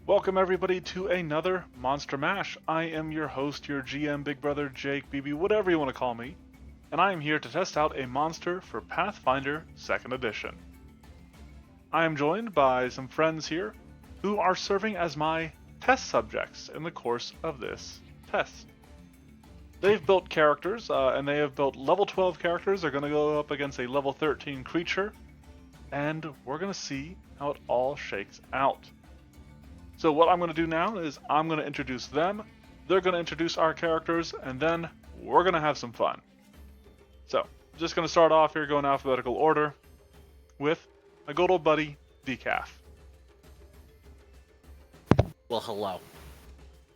Welcome everybody to another Monster Mash. I am your host, your GM, Big Brother, Jake, BB, whatever you want to call me, and I am here to test out a monster for Pathfinder 2nd Edition. I am joined by some friends here who are serving as my test subjects in the course of this test. They've built characters, and they have built level 12 characters. They're going to go up against a level 13 creature, and we're going to see how it all shakes out. So what I'm going to do now is I'm going to introduce them, they're going to introduce our characters, and then we're going to have some fun. So, just going to start off here going alphabetical order with my good old buddy, Decaf. Well, hello.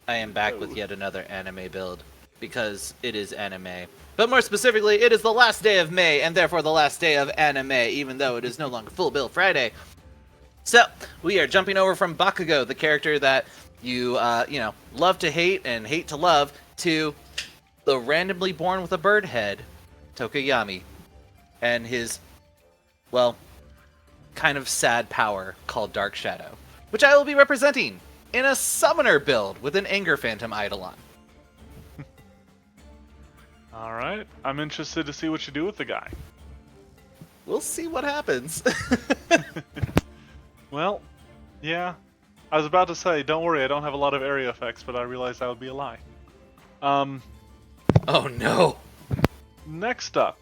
I am back with yet another anime build, because it is anime. But more specifically, it is the last day of May, and therefore the last day of anime, even though it is no longer Full Bill Friday. So, we are jumping over from Bakugo, the character that you love to hate and hate to love, to the randomly born with a bird head, Tokoyami, and his, well, kind of sad power called Dark Shadow, which I will be representing in a summoner build with an Anger Phantom Eidolon. Alright, I'm interested to see what you do with the guy. We'll see what happens. Well, yeah. I was about to say, don't worry, I don't have a lot of area effects, but I realized that would be a lie. Oh no! Next up,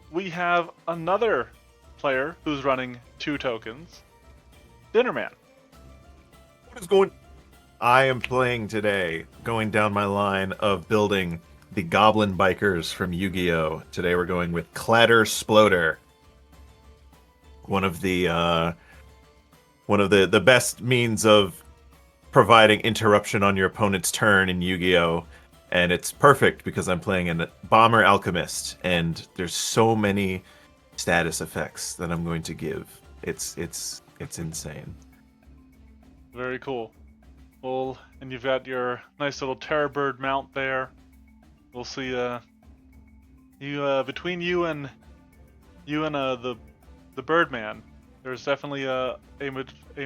we have another player who's running 2 tokens. Dinnerman. What is going? I am playing today, going down my line of building the Goblin Bikers from Yu-Gi-Oh! Today we're going with Clatter Sploder. One of the best means of providing interruption on your opponent's turn in Yu-Gi-Oh! And it's perfect because I'm playing a Bomber Alchemist, and there's so many status effects that I'm going to give. It's insane. Very cool. Well, and you've got your nice little Terror Bird mount there. We'll see. Between you and the Birdman, there's definitely a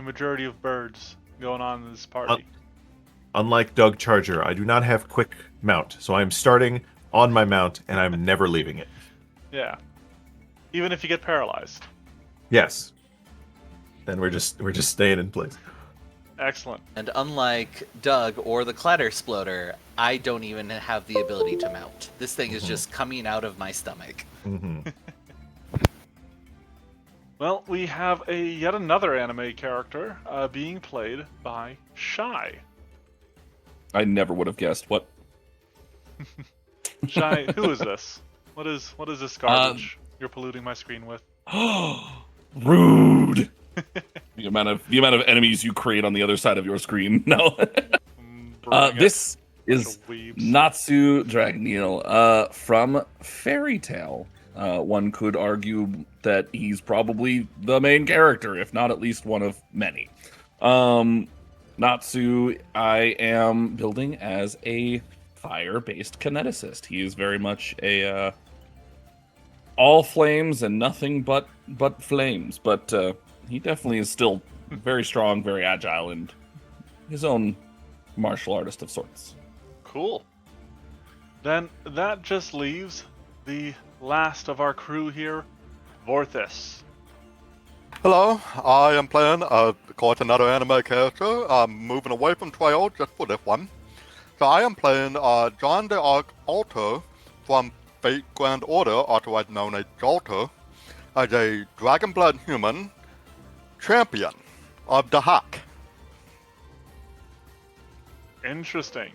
majority of birds going on in this party. Unlike Doug Charger, I do not have quick mount, so I'm starting on my mount and I'm never leaving it. Yeah. Even if you get paralyzed. Yes. Then we're just staying in place. Excellent. And unlike Doug or the Clatter Sploder, I don't even have the ability to mount. This thing is just coming out of my stomach. Mm-hmm. Well, we have yet another anime character being played by Shy. I never would have guessed. What? Shy, who is this? What is this garbage you're polluting my screen with? Rude. the amount of enemies you create on the other side of your screen. No. This is Natsu Dragneel from Fairy Tail. One could argue that he's probably the main character, if not at least one of many. Natsu, I am building as a fire-based kineticist. He is very much a all flames and nothing but flames, but he definitely is still very strong, very agile, and his own martial artist of sorts. Cool. Then that just leaves the last of our crew here, Vorthis. Hello, I am playing quite another anime character. I'm moving away from Trail just for this one. So I am playing John the Arc Alter from Fate Grand Order, otherwise known as Jalter, as a Dragon Blood human champion of the Hack. Interesting.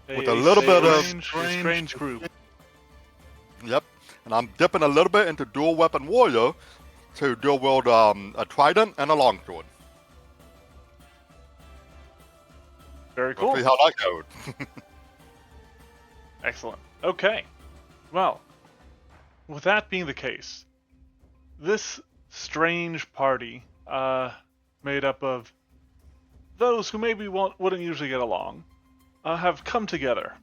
With a little bit of strange group. Yep, and I'm dipping a little bit into dual weapon warrior to dual wield a trident and a longsword. Very cool. We'll see how that goes. Excellent. Okay. Well, with that being the case, this strange party, made up of those who maybe wouldn't usually get along, have come together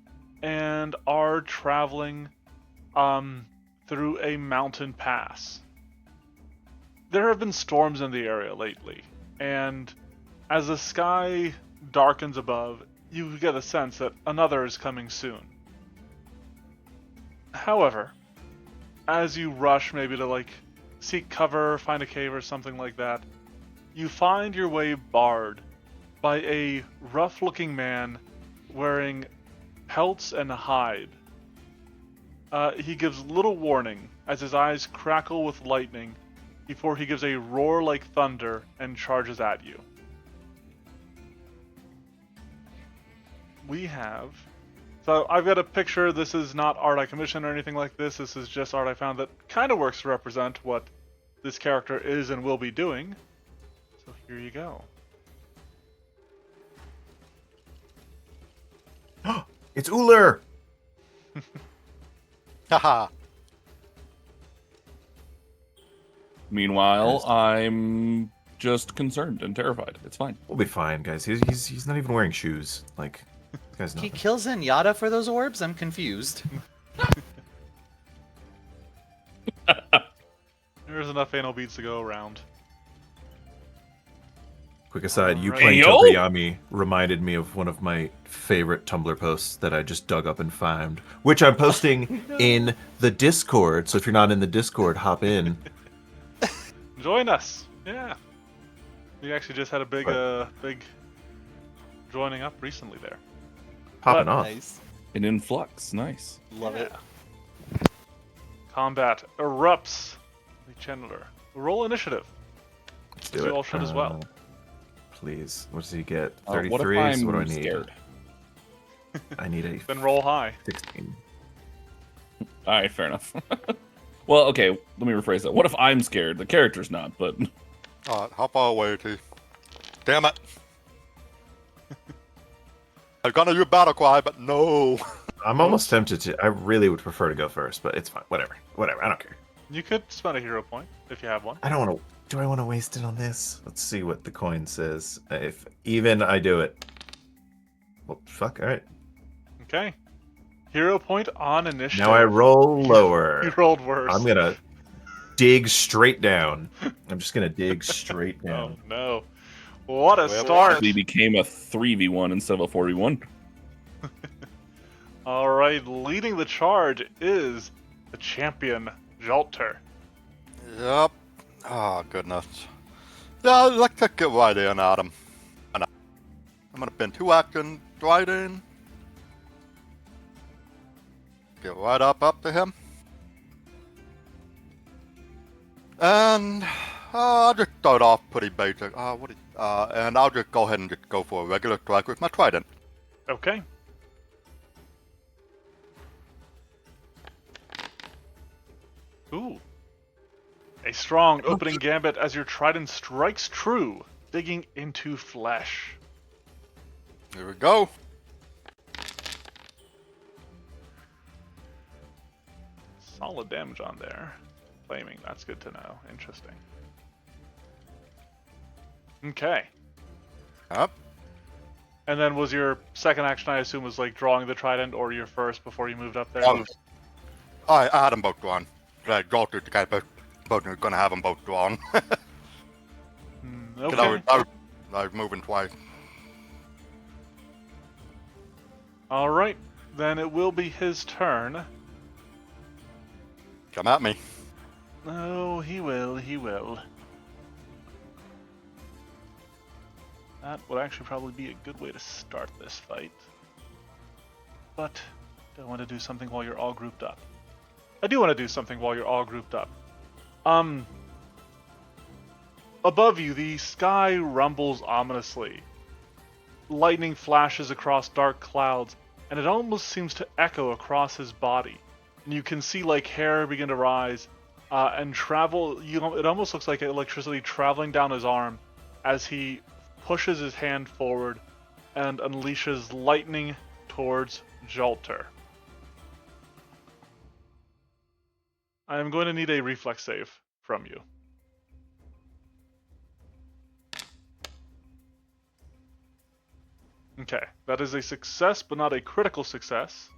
and are traveling through a mountain pass. There have been storms in the area lately, and as the sky darkens above, you get a sense that another is coming soon. However, as you rush maybe to like seek cover, find a cave or something like that, you find your way barred by a rough-looking man wearing pelts and hide. He gives little warning as his eyes crackle with lightning before he gives a roar like thunder and charges at you. We have... So I've got a picture. This is not art I commissioned or anything like this. This is just art I found that kind of works to represent what this character is and will be doing. So here you go. It's Uller! Haha. Meanwhile, I'm just concerned and terrified. It's fine. We'll be fine, guys. He's not even wearing shoes. Like, this guy's He nothing. kills Zenyatta for those orbs? I'm confused. There's enough anal beads to go around. Quick aside, you Alright. playing Ayo! Tokoyami reminded me of one of my favorite Tumblr posts that I just dug up and found, which I'm posting in the Discord. So if you're not in the Discord, hop in. Join us. Yeah. We actually just had a big joining up recently there. Popping But- off. Nice. An influx. Nice. Love it. Combat erupts. The Chandler. Roll initiative. Let's do You it. all should as well. Please. What does he get? What if 33? I'm So what do I need? scared? I need a Then roll high. 16. All right, fair enough. Well, okay, let me rephrase that. What if I'm scared? The character's not, but Alright, how far away is he? Damn it! I was gonna use battle cry, but no. I'm almost tempted to. I really would prefer to go first, but it's fine. Whatever. Whatever. I don't care. You could spend a hero point if you have one. I don't want to. Do I want to waste it on this? Let's see what the coin says. If even I do it. Well, fuck. All right. Okay. Hero point on initiative. Now I roll lower. You rolled worse. I'm gonna dig straight down. I'm just gonna dig straight Oh down. no. What a Well, start. he became a 3v1 instead of a 4v1. Alright, leading the charge is the champion, Jalter. Yep. Oh, goodness. Yeah, let's just get right in, Adam. I'm gonna pin 2 action right in. Get right up to him. And I'll just start off pretty basic. And I'll just go ahead and just go for a regular strike with my trident. Okay. Ooh. A strong opening gambit as your trident strikes true, digging into flesh. Here we go. Solid damage on there. Flaming, that's good to know. Interesting. Okay. Yep. And then was your second action, I assume, was like drawing the trident, or your first before you moved up there? I had them both drawn. Like, draw to the guy, both gonna have them both drawn. Okay. I was moving twice. Alright. Then it will be his turn. Come at me. Oh, he will, he will. That would actually probably be a good way to start this fight. But, don't want to do something while you're all grouped up. I do want to do something while you're all grouped up. Above you, the sky rumbles ominously. Lightning flashes across dark clouds, and it almost seems to echo across his body. And you can see like hair begin to rise, and travel. It almost looks like electricity traveling down his arm as he pushes his hand forward and unleashes lightning towards Jalter. I am going to need a reflex save from you. Okay, that is a success, but not a critical success.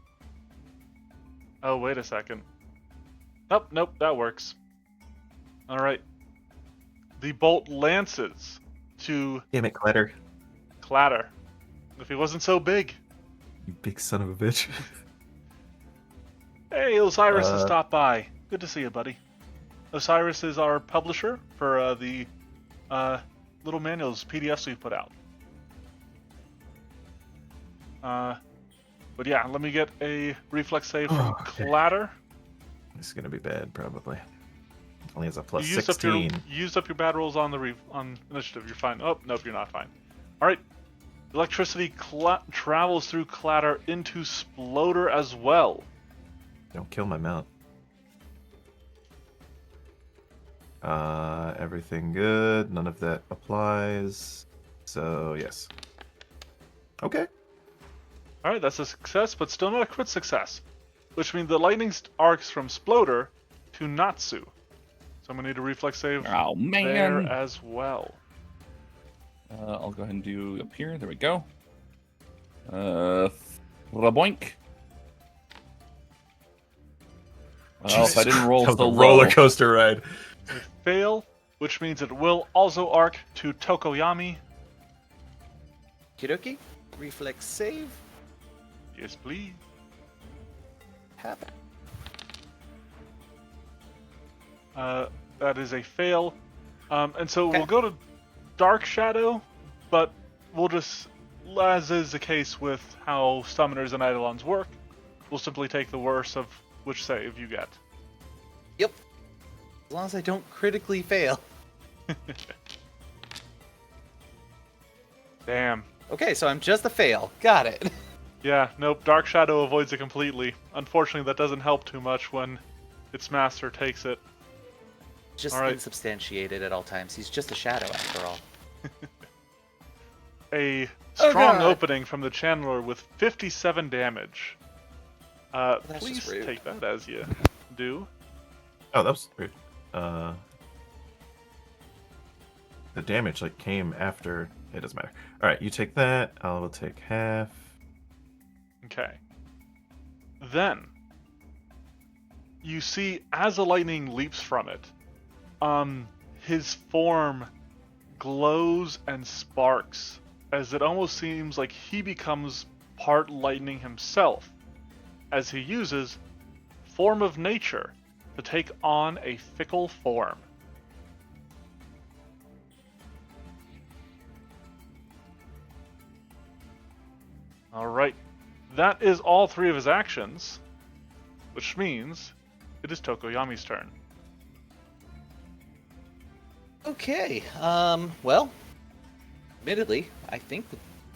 Oh, wait a second. Oh, nope, that works. Alright. The bolt lances to Damn it, Clatter. Clatter. If he wasn't so big. You big son of a bitch. Hey, Osiris has stopped by. Good to see you, buddy. Osiris is our publisher for the little manuals, PDFs we put out. But yeah, let me get a reflex save from Okay. Clatter. This is gonna be bad, probably. Only has a plus You used 16. used up your bad rolls on the on initiative. You're fine. Oh, nope, you're not fine. All right. Electricity travels through Clatter into Sploder as well. Don't kill my mount. Everything good. None of that applies. So, yes. Okay. All right, that's a success, but still not a crit success, which means the lightning arcs from Sploder to Natsu. So I'm gonna need a reflex save Oh, man. there as well. I'll go ahead and do up here. There we go. Raboink. Well, if I didn't roll That was so a low. roller coaster ride. A fail, which means it will also arc to Tokoyami. Kidoki, reflex save. Yes, please. Happen. That is a fail. And so Okay. we'll go to Dark Shadow, but we'll just, as is the case with how Summoners and Eidolons work, we'll simply take the worst of which save you get. Yep. As long as I don't critically fail. Damn. Okay, so I'm just a fail. Got it. Yeah, nope, Dark Shadow avoids it completely. Unfortunately, that doesn't help too much when its master takes it. Just All right. insubstantiated at all times. He's just a shadow after all. A Oh, strong God. opening from the Channeler with 57 damage. that's Please just rude. take that as you do. Oh, that was weird. The damage like came after. It doesn't matter. All right, you take that. I will take half. Okay. Then, you see as the lightning leaps from it, his form glows and sparks as it almost seems like he becomes part lightning himself, as he uses Form of Nature to take on a fickle form. Alright, that is all three of his actions, which means it is Tokoyami's turn. Okay. Well, admittedly, I think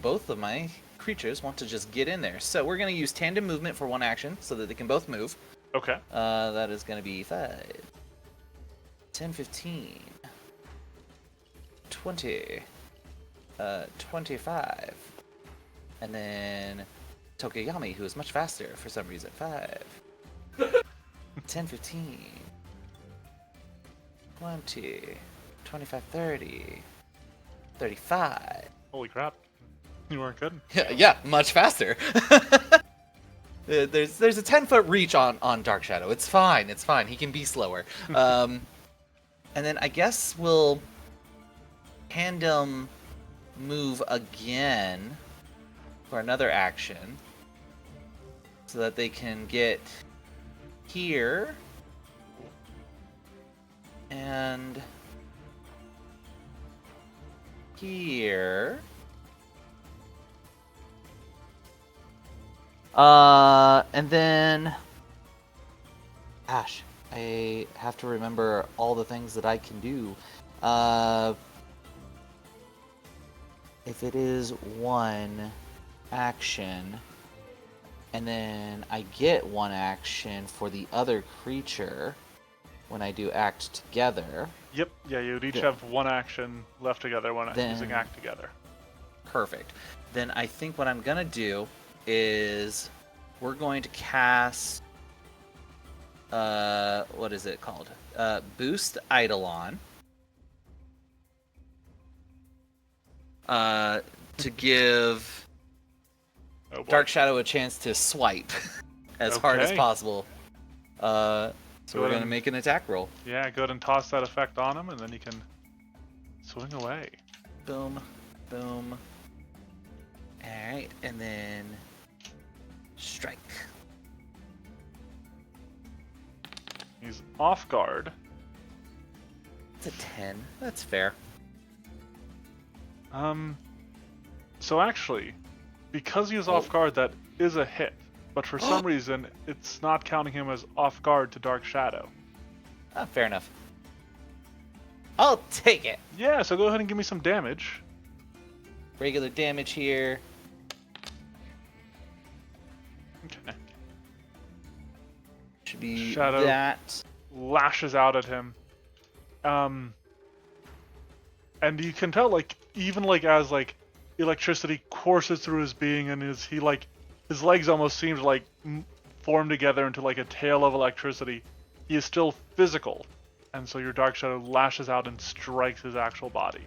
both of my creatures want to just get in there. So we're going to use tandem movement for one action so that they can both move. Okay. That is going to be 5, 10, 15, 20, 25. And then Tokoyami, who is much faster for some reason. 5, 10, 15, 20, 25, 30, 35. Holy crap. You weren't kidding. Yeah, much faster. There's a 10-foot reach on Dark Shadow. It's fine. It's fine. He can be slower. And then I guess we'll tandem move again for another action so that they can get here and here. And then, gosh, I have to remember all the things that I can do. If it is one action, and then I get one action for the other creature when I do act together. Yep, yeah, you'd each Good. have one action left together when using Then- Act Together. Perfect. Then I think what I'm gonna do is we're going to cast what is it called? Boost Eidolon. To give Oh boy. Dark Shadow a chance to swipe as hard as Okay. possible. So Go we're ahead gonna and- make an attack roll. Yeah, go ahead and toss that effect on him, and then you can swing away. Boom, boom, Alright, and then strike. He's off guard. It's a 10. That's fair. So actually, because he is off guard, that is a hit. But for some reason, it's not counting him as off guard to Dark Shadow. Ah, fair enough. I'll take it. Yeah, so go ahead and give me some damage. Regular damage here. Okay. Should be Shadow. that. Lashes out at him. And you can tell, like, even like as like electricity courses through his being, and his legs almost seem to like form together into like a tail of electricity. He is still physical, and so your Dark Shadow lashes out and strikes his actual body.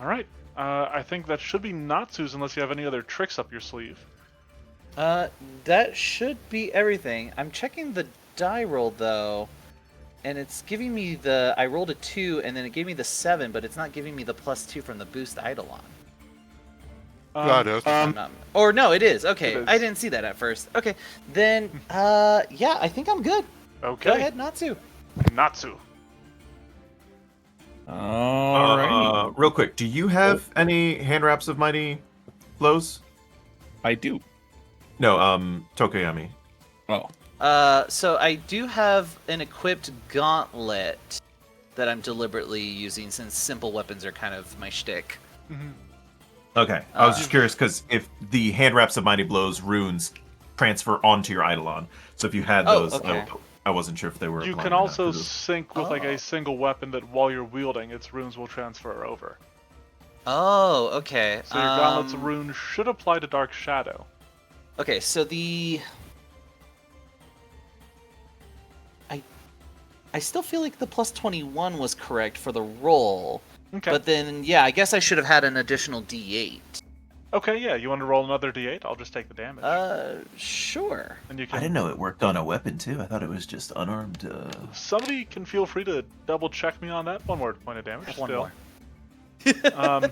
All right. I think that should be Natsu's, unless you have any other tricks up your sleeve. That should be everything. I'm checking the die roll though, and it's giving me the. I rolled a 2, and then it gave me the 7, but it's not giving me the +2 from the boost Eidolon. Yeah, it is. Or no, it is. Okay, It is. I didn't see that at first. Okay, then yeah, I think I'm good. Okay. Go ahead, Natsu. Natsu. Alright. Real quick, do you have any hand wraps of mighty blows? I do. No, Tokoyami. Oh. So I do have an equipped gauntlet that I'm deliberately using since simple weapons are kind of my shtick. Okay, I was just curious because if the hand wraps of mighty blows runes transfer onto your Eidolon, so if you had Oh, those, okay. I wasn't sure if they were. You applying can or not, also 'cause of- sync with like Oh. a single weapon that while you're wielding, its runes will transfer over. Oh, okay. So your gauntlet's rune should apply to Dark Shadow. Okay, so I still feel like the +21 was correct for the roll. Okay. But then, yeah, I guess I should have had an additional D8. Okay, yeah. You want to roll another D8? I'll just take the damage. Sure. And you I can. didn't know it worked on a weapon too. I thought it was just unarmed. Somebody can feel free to double check me on that. One more point of damage. One still. more.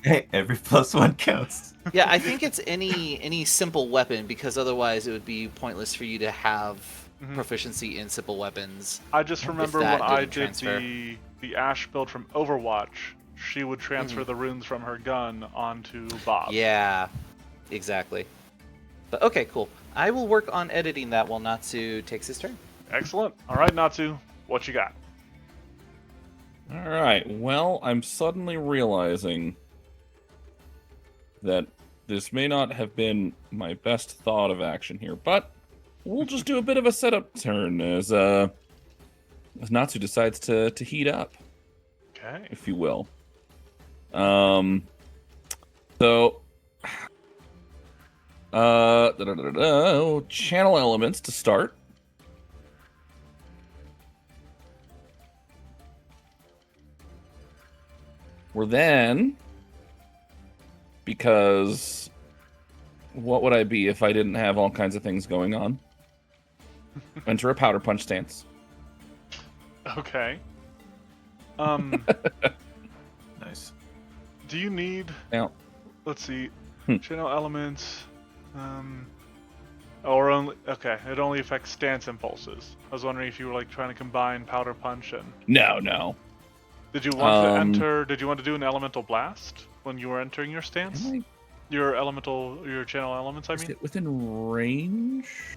Hey, every +1 counts. Yeah, I think it's any simple weapon because otherwise it would be pointless for you to have proficiency in simple weapons. I just remember that when I didn't did transfer. the Ash build from Overwatch, she would transfer the runes from her gun onto Bob. Yeah, exactly. But okay, cool. I will work on editing that while Natsu takes his turn. Excellent. All right, Natsu, what you got? Alright, well, I'm suddenly realizing that this may not have been my best thought of action here, but we'll just do a bit of a setup turn as Natsu decides to heat up, Okay. if you will. So channel elements to start. We're then, because what would I be if I didn't have all kinds of things going on? Enter a powder punch stance. Okay. Nice. Do you need? Now, Let's see. Hmm. Channel elements. Or only. Okay, it only affects stance impulses. I was wondering if you were like trying to combine powder punch and. no. Did you want to Um, enter? Did you want to do an elemental blast when you were entering your stance? Am Your channel elements. I Is mean. it within range?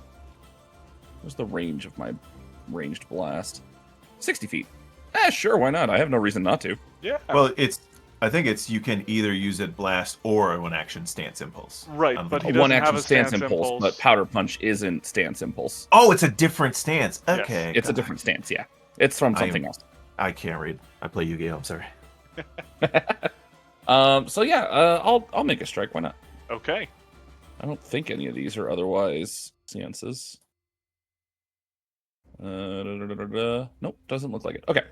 What's the range of my ranged blast? 60 feet. Sure, why not? I have no reason not to. Yeah. Well, I think it's you can either use it blast or a one action stance impulse. Right, Um, but he A doesn't one have action a stance impulse, but powder punch isn't stance impulse. Oh, it's a different stance. Yes. Okay. It's a God. different stance, yeah. It's from I something am- else. I can't read. I play Yu-Gi-Oh. I'm sorry. So yeah, I'll make a strike. Why not? Okay. I don't think any of these are otherwise seances. Nope, doesn't look like it. Okay.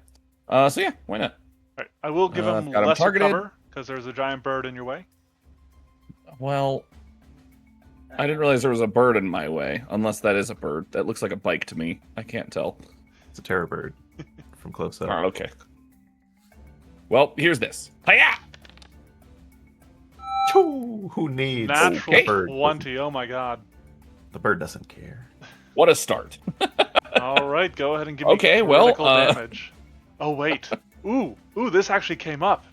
So yeah, why not? All right. I will give him I've got him lesser targeted. cover because there's a giant bird in your way. Well, I didn't realize there was a bird in my way. Unless that is a bird. That looks like a bike to me. I can't tell. It's a terror bird from close up. Oh, okay. Well, here's this. Hiya! Choo, who needs Natural Okay. bird? 20. Oh my god. The bird doesn't care. What a start. All right, go ahead and give me Okay, well, critical damage. Oh wait. Ooh, this actually came up.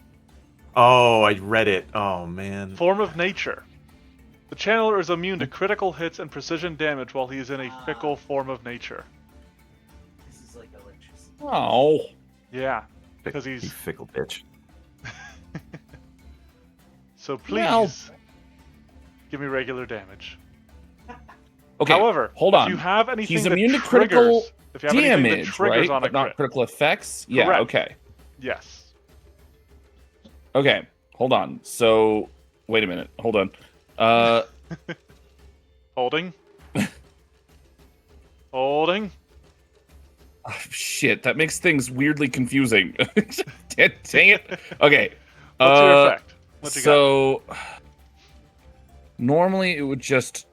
Oh, I read it. Oh man. Form of nature. The channeler is immune to critical hits and precision damage while he is in a fickle form of nature. This is like electricity. Oh. Yeah, because You he's fickle bitch. so please Well- give me regular damage. Okay. However, hold on. if you have anything He's that immune to triggers, critical if you have anything that damage, triggers right? on a But not crit, critical effects? Yeah, Correct. okay. yes. Okay. Hold on. So, wait a minute. Hold on. Holding. Holding. Oh, shit, that makes things weirdly confusing. Dang it. Okay. What's your effect? What you got? So normally it would just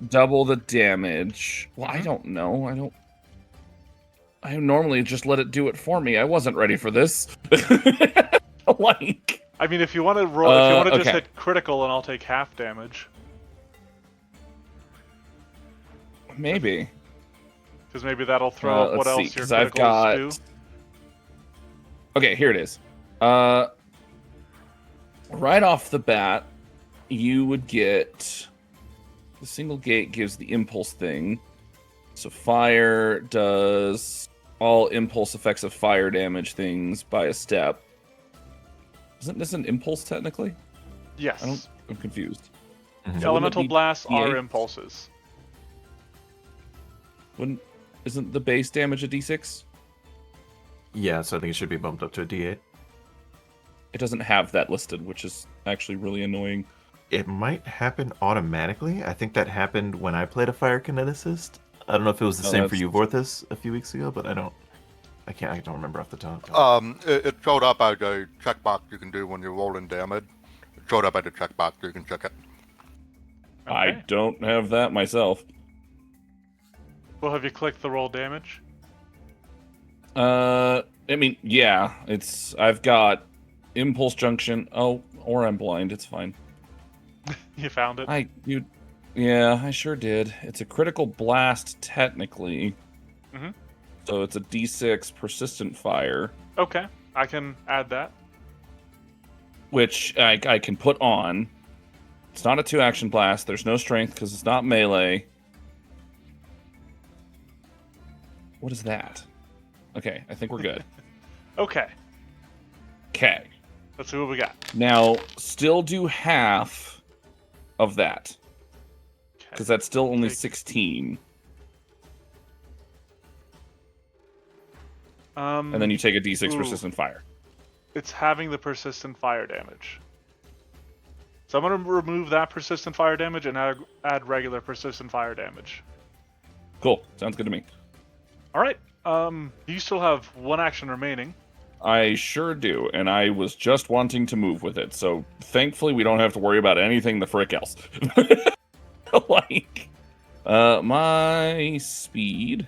double the damage. Well, I Mhm. don't know. I normally just let it do it for me. I wasn't ready for this. Like, I mean, if you want to roll, if you want to just okay. hit critical, and I'll take half damage, maybe. because maybe that'll throw up what let's see, else your 'cause I've criticals do. Okay, here it is. Right off the bat, you would get the single gate gives the impulse thing. So fire does all impulse effects of fire damage things by a step. Isn't this an impulse technically? Yes. I'm confused. Mhm. So Elemental wouldn't it be blasts are D8? impulses. Isn't the base damage a D6? Yeah, so I think it should be bumped up to a D8. It doesn't have that listed, which is actually really annoying. It might happen automatically. I think that happened when I played a fire kineticist. I don't know if it was the Oh, same for that's- you, Vorthus, a few weeks ago, but I don't remember off the top. It showed up as a checkbox you can do when you're rolling damage. It showed up as a checkbox so you can check it. I Okay. don't have that myself. Well, have you clicked the roll damage? I mean, yeah, I've got impulse junction. Oh, or I'm blind. It's fine. You found it. Yeah, I sure did. It's a critical blast technically. Mhm. So it's a D6 persistent fire, Okay, I can add that. which I can put on. It's not a 2-action blast. There's no strength because it's not melee. What is that? Okay, I think we're good. Okay, Okay. let's see what we got. Now, still do half of that. Okay. Because that's still only Take- 16. And And then you take a D6 Ooh. persistent fire. it's having the persistent fire damage. So I'm going to remove that persistent fire damage and add regular persistent fire damage. Cool. Sounds good to me. All right. You still have one action remaining. I sure do, and I was just wanting to move with it, so thankfully we don't have to worry about anything the frick else. Like, my speed.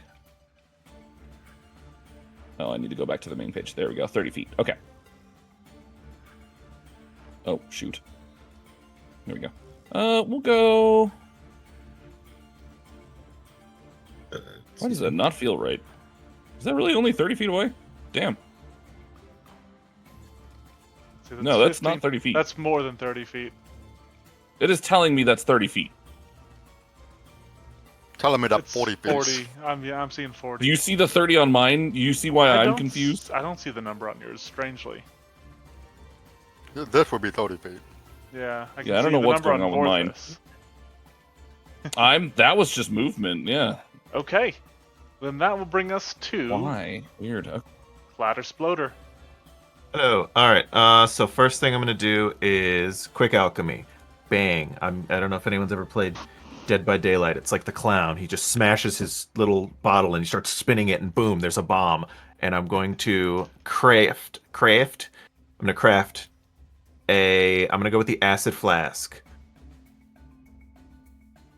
Oh, I need to go back to the main page. There we go, 30 feet. Okay. Oh, shoot. There we go. We'll go. Why does that not feel right? Is that really only 30 feet away? Damn. See, No, that's not 30 feet. That's more than 30 feet. It is telling me that's 30 feet. Telling me that It's 40 feet. 40. I'm seeing 40. Do you see the 30 on mine? You see why I I'm don't confused? I don't see the number on yours, strangely. This would be 30 feet. Yeah, I can Yeah, I don't see know the what's number going on with mine. Vorthus. That was just movement, yeah. Okay. Then that will bring us to Why? Weird. Okay. Clatter Sploder. Hello. All right. So first thing I'm gonna do is quick alchemy. Bang. I don't know if anyone's ever played Dead by Daylight. It's like the clown. He just smashes his little bottle and he starts spinning it, and boom, there's a bomb. And I'm going to craft. I'm gonna craft I'm gonna go with the acid flask.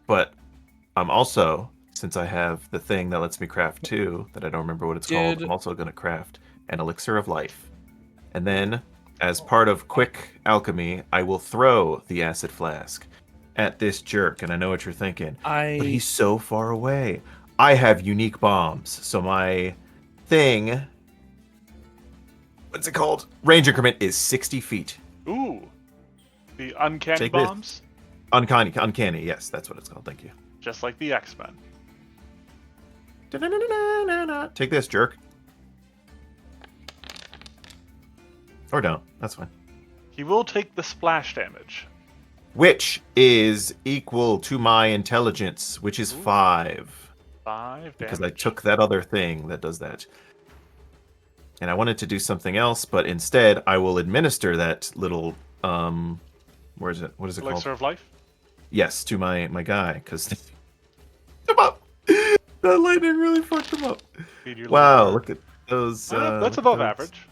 But I'm also, since I have the thing that lets me craft too, that I don't remember what it's called, I'm also gonna craft an elixir of life. And then as part of quick alchemy, I will throw the acid flask at this jerk. And I know what you're thinking. But he's so far away. I have unique bombs, so my thing, what's it called? Range increment is 60 feet. Ooh. The uncanny Take this. bombs? Uncanny, yes, that's what it's called. Thank you. Just like the X-Men. Take this, jerk. Or don't. That's fine. He will take the splash damage. Which is equal to my intelligence, which is 5. 5 damage. Because I took that other thing that does that. And I wanted to do something else, but instead I will administer that little where is it? What is it Elixir called? of life? Yes, to my guy, because him up. The lightning really fucked him up. Feed your Wow, liver. look at those. That's look above at those- average.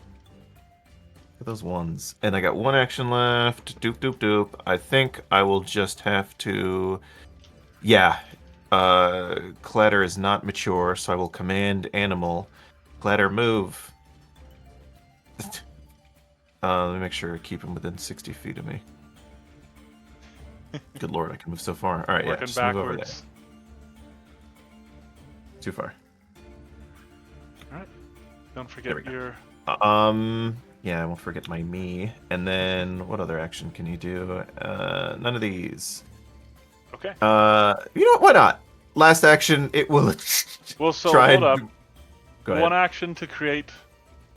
Look at those ones. And I got 1 action left. Doop doop doop. I think I will just have to. Yeah. Clatter is not mature, so I will command animal. Clatter move. Let me make sure I keep him within 60 feet of me. Good lord, I can move so far. All right, yeah, Working just move over there. backwards. Too far. Alright. Don't There we forget go. your... Yeah, I won't forget my me. And then what other action can you do? None of these. Okay. You know what? Why not? Last action, it will Well, so try hold and up. Go ahead. One action to create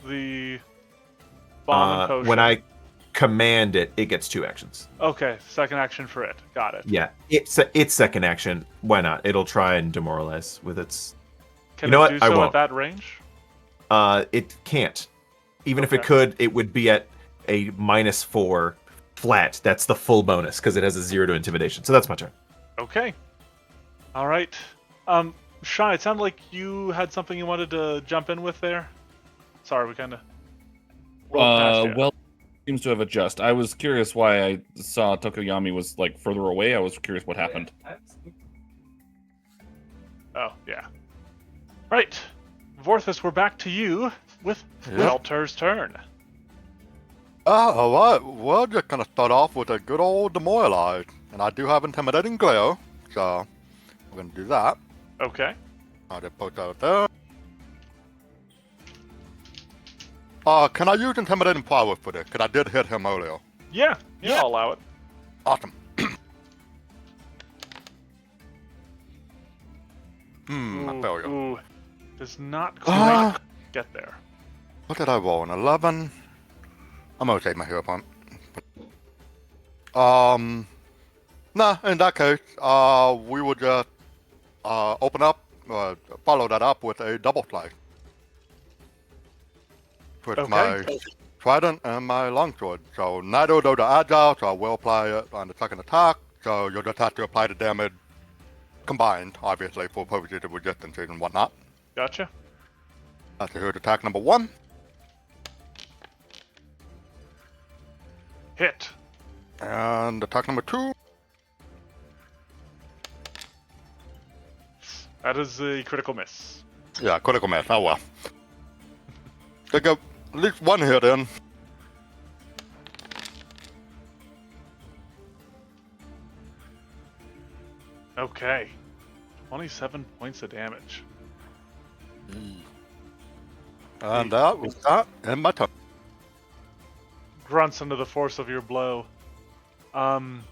the bomb and potion. When I command it, it gets 2 actions. Okay, second action for it. Got it. Yeah, it's second action. Why not? It'll try and demoralize with its. Can You know it what? do I so at won't. that range? It can't. Even if it Okay. could, it would be at a -4 flat. That's the full bonus because it has a 0 to intimidation. So that's my turn. Okay. All right. Shy, it sounded like you had something you wanted to jump in with there. Sorry, we kind of rolled past you. Well, seems to have adjusted. I was curious why I saw Tokoyami was like further away. I was curious what happened. Oh, yeah. Right. Vorthus, we're back to you with Welter's turn. Alright, we're just gonna start off with a good old demoralize. And I do have intimidating glare, so we're gonna do that. Okay. I'll just put that there. Can I use intimidating power for this? Because I did hit him earlier. Yeah, I'll allow it. Awesome. I Ooh, failure. ooh. Does not quite get there. What did I roll? An 11? I'm gonna take my hero point. Nah, in that case, we would just open up, follow that up with a double strike. With Okay. my trident and my longsword. So neither of those are agile, so I will apply it on the second attack. So you'll just have to apply the damage combined, obviously, for purposes of resistance and whatnot. Gotcha. That's here's attack number 1. Hit. And attack number 2. That is a critical miss. Yeah, critical miss. Oh well. Take at least 1 hit in. Okay. 27 points of damage. And that was that in my turn. Grunts under the force of your blow. And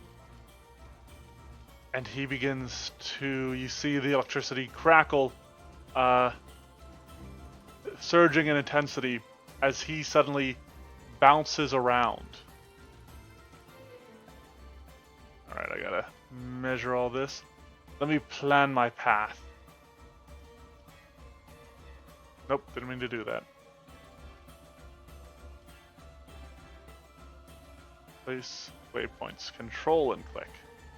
he begins to, you see the electricity crackle, surging in intensity as he suddenly bounces around. Alright, I gotta measure all this. Let me plan my path. Nope, didn't mean to do that. Place waypoints. Control and click.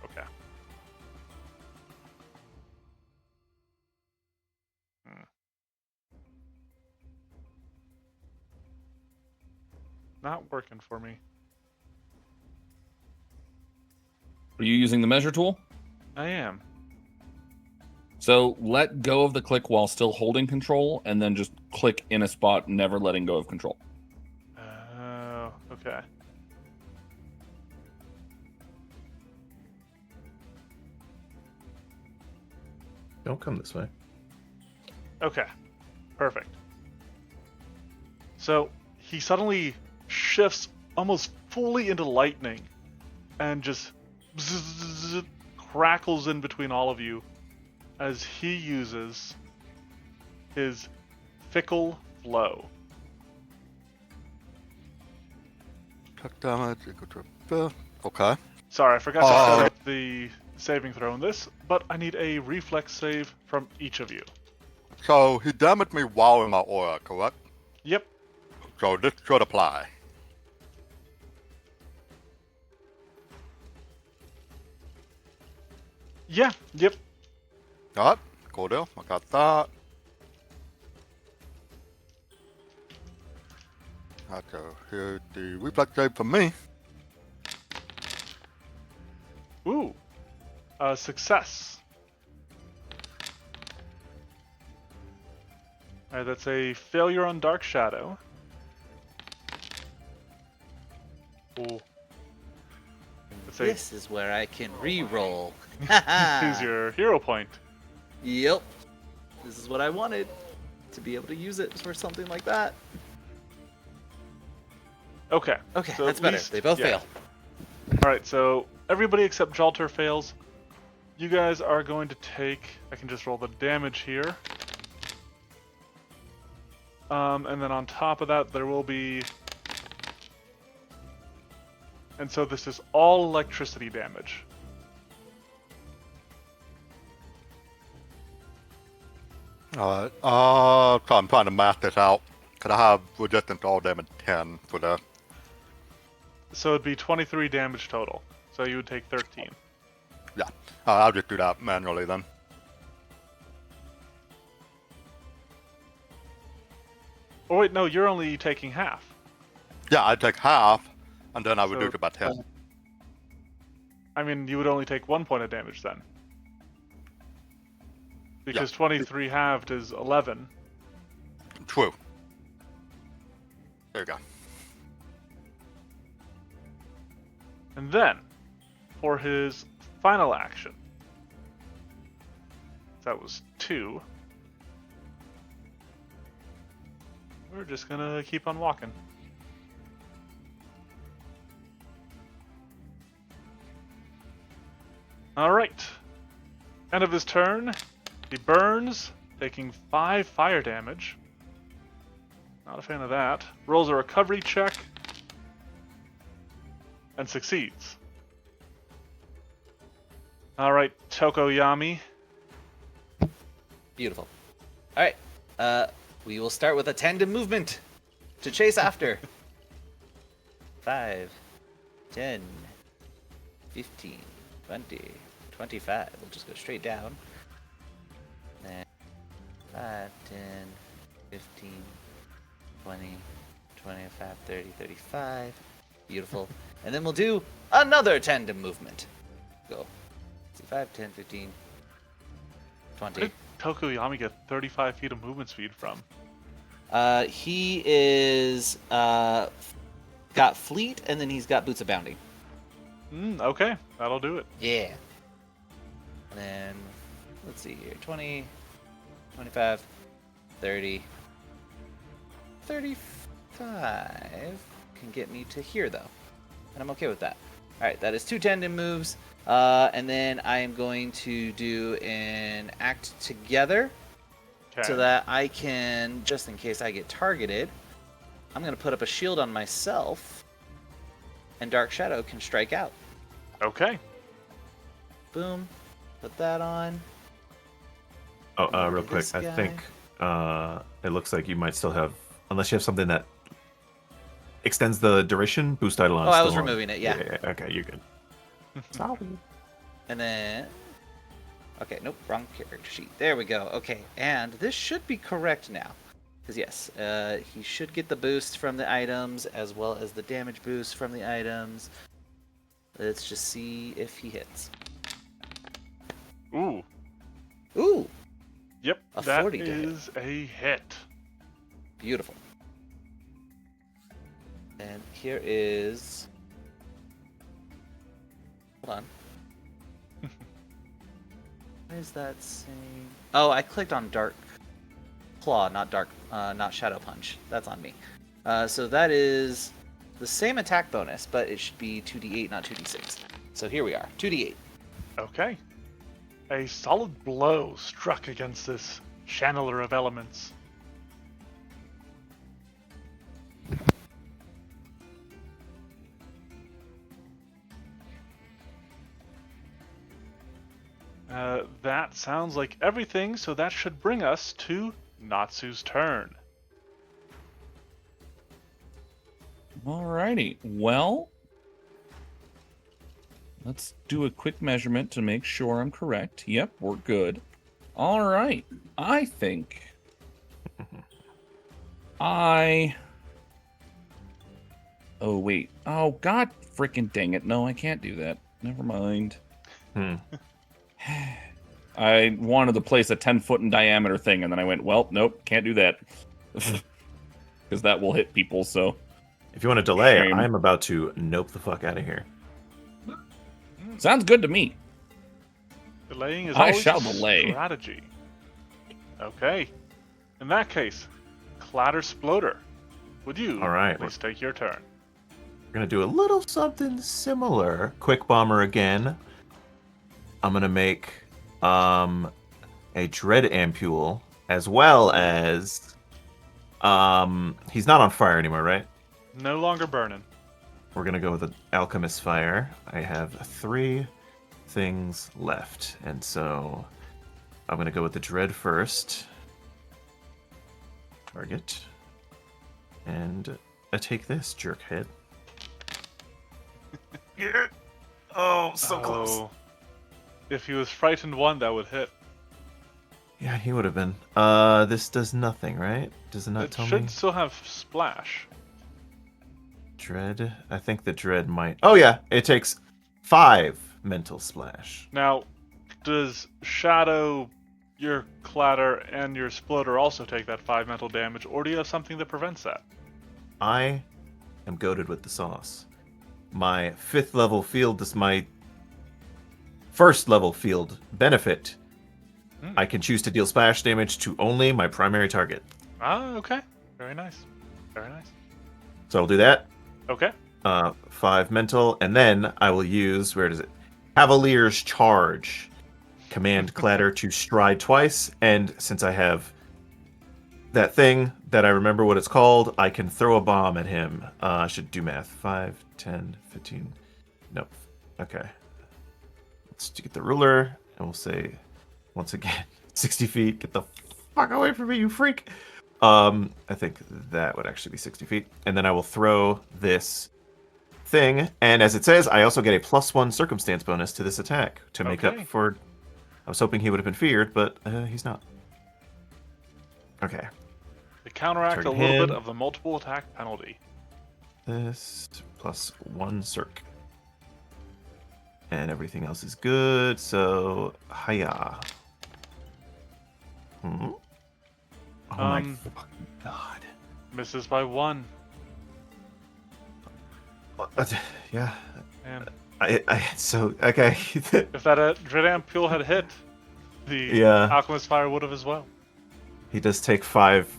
Okay. Not working for me. Are you using the measure tool? I am. So let go of the click while still holding control, and then just click in a spot, never letting go of control. Okay. Don't come this way. Okay. Perfect. So he suddenly shifts almost fully into lightning and just crackles in between all of you as he uses his fickle flow. Attack damage equal to 5. Okay. Sorry, I forgot to set up the saving throw in this, but I need a reflex save from each of you. So he damaged me while in my aura, correct? Yep. So this should apply. Yeah, yep. Alright, cool deal. I got that. Okay, here's the reflex save for me. Ooh. Success. Alright, that's a failure on Dark Shadow. Ooh. That's a This is where I can re-roll. use your hero point. Yep. This is what I wanted. To be able to use it for something like that. Okay. Okay, so that's at better. least- They both yeah. fail. Alright, so everybody except Jalter fails. You guys are going to take... I can just roll the damage here. And then on top of that, there will be... And so this is all electricity damage. Alright, so I'm trying to math this out. Could I have resistance to all damage 10 for that? So it'd be 23 damage total. So you would take 13. Yeah, I'll just do that manually then. Oh wait, no, you're only taking half. Yeah, I'd take half, and then I would So- do it by 10. I mean, you would only take 1 point of damage then. Because 23 halved is 11. True. There you go. And then, for his final action, that was 2. We're just gonna keep on walking. Alright. End of his turn. He burns, taking 5 fire damage. Not a fan of that. Rolls a recovery check. And succeeds. Alright, Tokoyami. Beautiful. Alright. We will start with a tandem movement to chase after. 5, 10, 15, 20, 25. We'll just go straight down. Then 5, 10, 15, 20, 25, 30, 35. Beautiful. And then we'll do another tandem movement. Go. 5, 10, 15, Where 20. did Tokoyami get 35 feet of movement speed from? He is got fleet, and then he's got boots of bounty. Okay, that'll do it. Yeah. And then let's see here, 20, 25, 30, 35 can get me to here though, and I'm okay with that. All right, that is 2 tandem moves, and then I am going to do an act together. Okay. So that I can, just in case I get targeted, I'm going to put up a shield on myself, and Dark Shadow can strike out. Okay. Boom. Put that on. Oh, real Look at quick, this I guy. think it looks like you might still have, unless you have something that extends the duration, boost Eidolon. Oh, I was removing it, yeah. Okay, you're good. Sorry. And then... Okay, nope, wrong character sheet. There we go. Okay, and this should be correct now. Because yes, he should get the boost from the items, as well as the damage boost from the items. Let's just see if he hits. Ooh. Ooh, Yep. A That 40 to hit. is a hit. beautiful. And here is. Hold on. What is that saying? Oh, I clicked on Dark Claw, not Shadow Punch. That's on me. So that is the same attack bonus, but it should be 2d8, not 2d6. So here we are, 2d8. Okay. A solid blow struck against this channeler of elements. That sounds like everything, so that should bring us to Natsu's turn. Alrighty. Well, let's do a quick measurement to make sure I'm correct. Yep, we're good. All right. I think Oh, wait. Oh, god freaking dang it. No, I can't do that. Never mind. I wanted to place a 10-foot in diameter thing, and then I went, well, nope, can't do that. Because that will hit people, so... If you want to delay, Shame. I'm about to nope the fuck out of here. Sounds good to me. Delaying is I always shall a delay. strategy. Okay. In that case, Clatter Sploder, would you All right. please take your turn? We're going to do a little something similar. Quick Bomber again. I'm going to make a Dread Ampule, as well as... he's not on fire anymore, right? No longer burning. We're going to go with an Alchemist Fire. I have 3 things left, and so I'm going to go with the Dread first. Target. And I take this, jerkhead. Yeah. Oh, so close. Oh. If he was frightened one, that would hit. Yeah, he would have been. This does nothing, right? Does it not It tell should me? still have splash. Dread? I think the Dread might... Oh, yeah. It takes 5 mental splash. Now, does Shadow, your Clatter, and your Sploder also take that 5 mental damage, or do you have something that prevents that? I am goated with the sauce. My 5th level field is my 1st level field benefit. I can choose to deal splash damage to only my primary target. Ah, okay. Very nice. Very nice. So I'll do that. Okay. 5 mental, and then I will use, where is it? Cavalier's Charge. Command Clatter to stride twice, and since I have that thing that I remember what it's called, I can throw a bomb at him. I should do math. 5, 10, 15. Nope. Okay. Let's get the ruler, and we'll say, once again, 60 feet. Get the fuck away from me, you freak! I think that would actually be 60 feet. And then I will throw this thing, and as it says, I also get a +1 circumstance bonus to this attack to make Okay. up for... I was hoping he would have been feared, but he's not. Okay. To counteract a Target little him. bit of the multiple attack penalty. This +1 circ. And everything else is good, so... Hiya. Hmm? Oh my Um, fucking god. Misses by 1. Yeah. And So, okay. if that Dread Ampule had hit, the Yeah. Alchemist Fire would have as well. He does take 5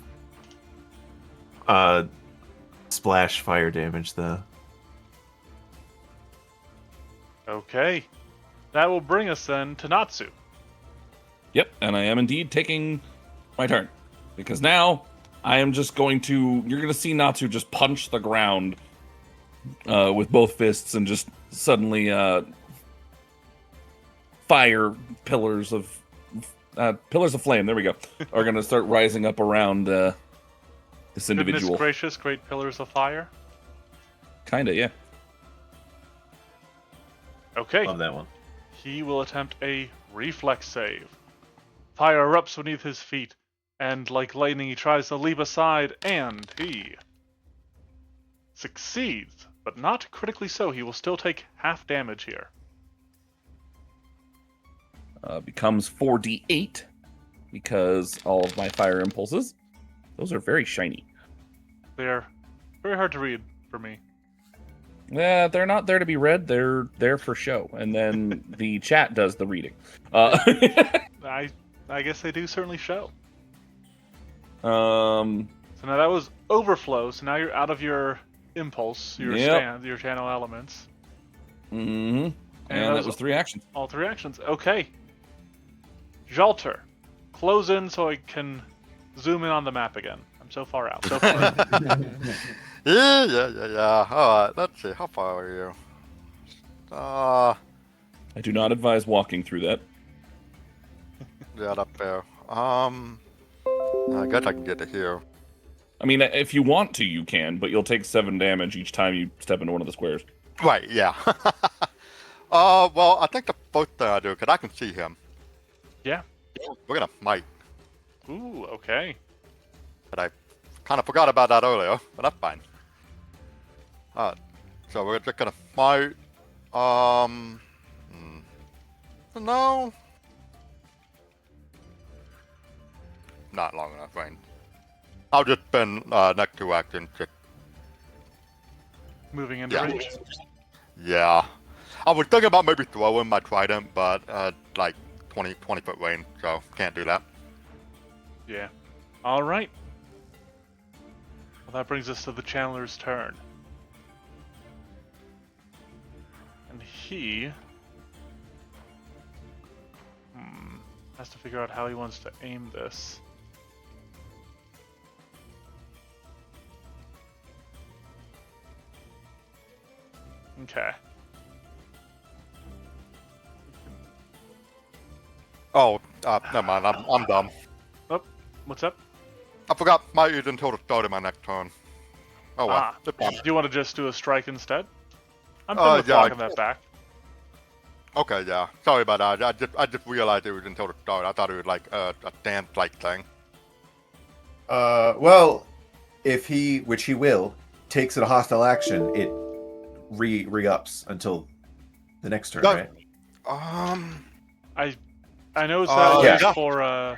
splash fire damage, though. Okay. That will bring us then to Natsu. Yep, and I am indeed taking my turn. Because now I am just going to... You're going to see Natsu just punch the ground with both fists and just suddenly fire pillars of flame, there we go, are going to start rising up around this individual. Goodness gracious, great pillars of fire. Kinda, yeah. Okay. Love that one. He will attempt a reflex save. Fire erupts beneath his feet, and like lightning he tries to leap aside, and he succeeds, but not critically so. He will still take half damage here. Becomes 4d8 because all of my fire impulses, those are very shiny. They're very hard to read for me. Yeah, they're not there to be read. They're there for show, and then the chat does the reading. I guess they do certainly show. Um, So now that was overflow. So now you're out of your impulse, your Yep. your channel elements. mm-hmm. And that that was 3 actions. all 3 actions. Okay. Jalter, close in so I can zoom in on the map again. I'm so far out. So far. Yeah. Alright, let's see. How far are you? I do not advise walking through that. Yeah, up there. I guess I can get to here. I mean, if you want to, you can, but you'll take 7 damage each time you step into one of the squares. Right, yeah. Well, I think the first thing I do, because I can see him. Yeah. We're gonna might. Ooh, okay. But I kind of forgot about that earlier, but that's fine. Alright, so we're just gonna fight. No. Not long enough, right? I'll just spend next 2 actions. Moving into Yeah. range. Yeah. I was thinking about maybe throwing my trident, but like 20 foot range, so can't do that. Yeah. All right. Well, that brings us to the Chandler's turn. And he has to figure out how he wants to aim this. Okay. Oh, never mind. I'm dumb. Oh, what's up? I forgot my use until the start of my next turn. Oh well. It's Do fine. you want to just do a strike instead? I'm fine with yeah, walking that back. Okay, yeah. Sorry about that. I just realized it was until the start. I thought it was like a dance like thing. Well, if he, which he will, takes it a hostile action, it re-ups until the next turn, No. right? I know it's that way yeah. for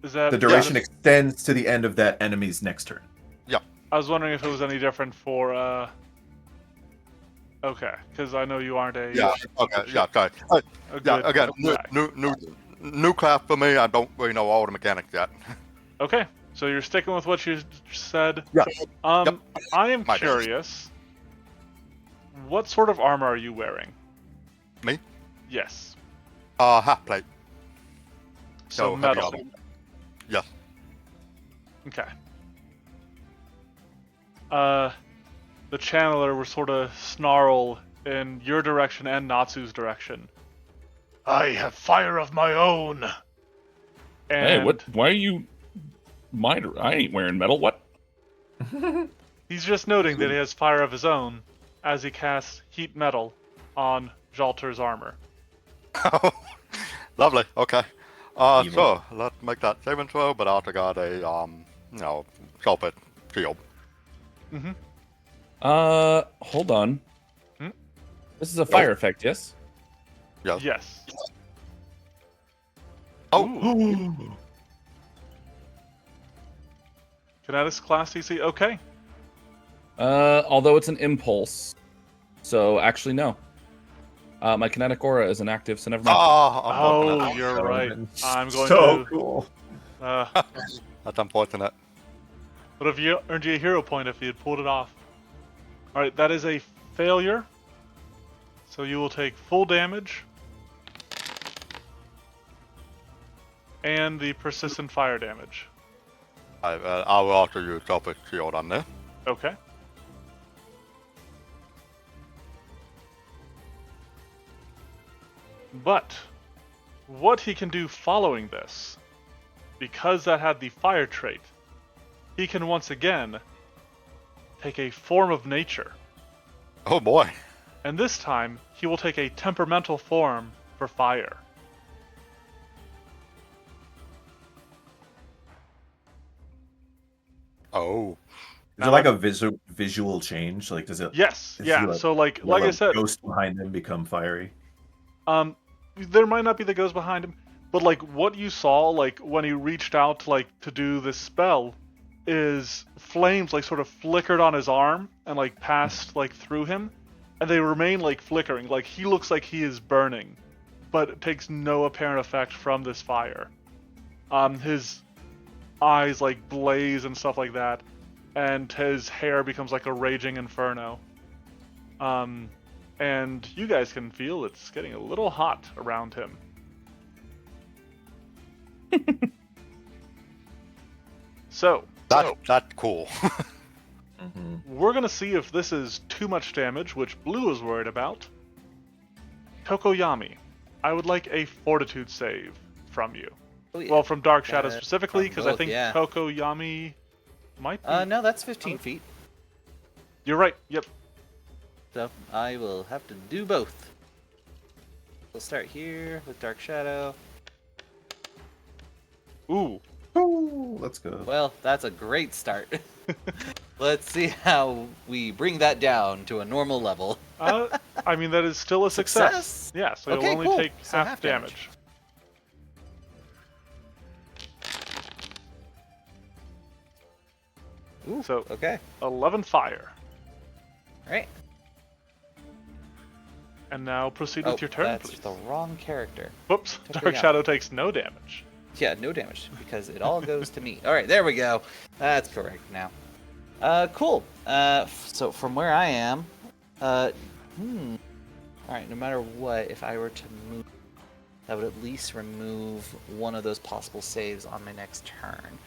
is that The duration extends to the end of that enemy's next turn. I was wondering if it was any different for okay, because I know you aren't a Yeah. Okay. Yeah. Sorry. a Yeah. good Again, guy. new class for me. I don't really know all the mechanics yet. Okay, so you're sticking with what you said. Yeah. Yep. I am My bad. curious. What sort of armor are you wearing? Me? Yes. Half plate. So heavy metal. armor. Yes. Okay. The Channeler will sort of snarl in your direction and Natsu's direction. I have fire of my own. And Hey, what? Why are you? I ain't wearing metal. What? he's just noting that he has fire of his own as he casts heat metal on Jalter's armor. Lovely. Okay. Evil. So let's make that saving throw, but I also got a sharpest shield. Mm-hmm. Hold on. Hmm? This is a fire effect, yes? Yes. Yes. Oh. Kinetis class DC. Okay. Although it's an impulse, so actually no. My kinetic aura is inactive, so never mind. I'm working Oh, on it. you're right. I'm going so to. cool. That's unfortunate. Would have earned you a hero point if you had pulled it off. Alright, that is a failure. So you will take full damage. And the persistent fire damage. I will also use sharpest shield on this. Okay. But what he can do following this, because that had the fire trait, he can once again take a form of nature. Oh boy. And this time, he will take a temperamental form for fire. Oh. Is it like a visual change? Like, does it? Yes, is yeah. he So like will I a said, ghost behind them become fiery. there might not be the ghost behind him, but like what you saw, like when he reached out to do this spell, is flames like sort of flickered on his arm and like passed like through him, and they remain like flickering. Like he looks like he is burning, but it takes no apparent effect from this fire. His eyes like blaze and stuff like that, and his hair becomes like a raging inferno. And you guys can feel it's getting a little hot around him. So, That's cool. we're gonna see if this is too much damage, which Blue is worried about. Tokoyami, I would like a fortitude save from you. Oh, yeah. Well, from Dark Shadow Got it. specifically, From because I both, think yeah. Tokoyami might be... No, that's 15 feet. You're right, yep. So I will have to do both. We'll start here with Dark Shadow. Ooh, Ooh, let's go. Well, that's a great start. Let's see how we bring that down to a normal level. I mean, that is still a success. Success? Yeah, so Okay, you'll only cool. take So half half damage. Ooh, So, okay. 11 fire. Alright. And now proceed Oh, with your turn, that's please. the wrong character. Whoops, Dark Tokoyami. Shadow takes no damage. Yeah, no damage, because it all goes to me. Alright, there we go. That's correct now. Cool. So from where I am, alright, no matter what, if I were to move, that would at least remove one of those possible saves on my next turn.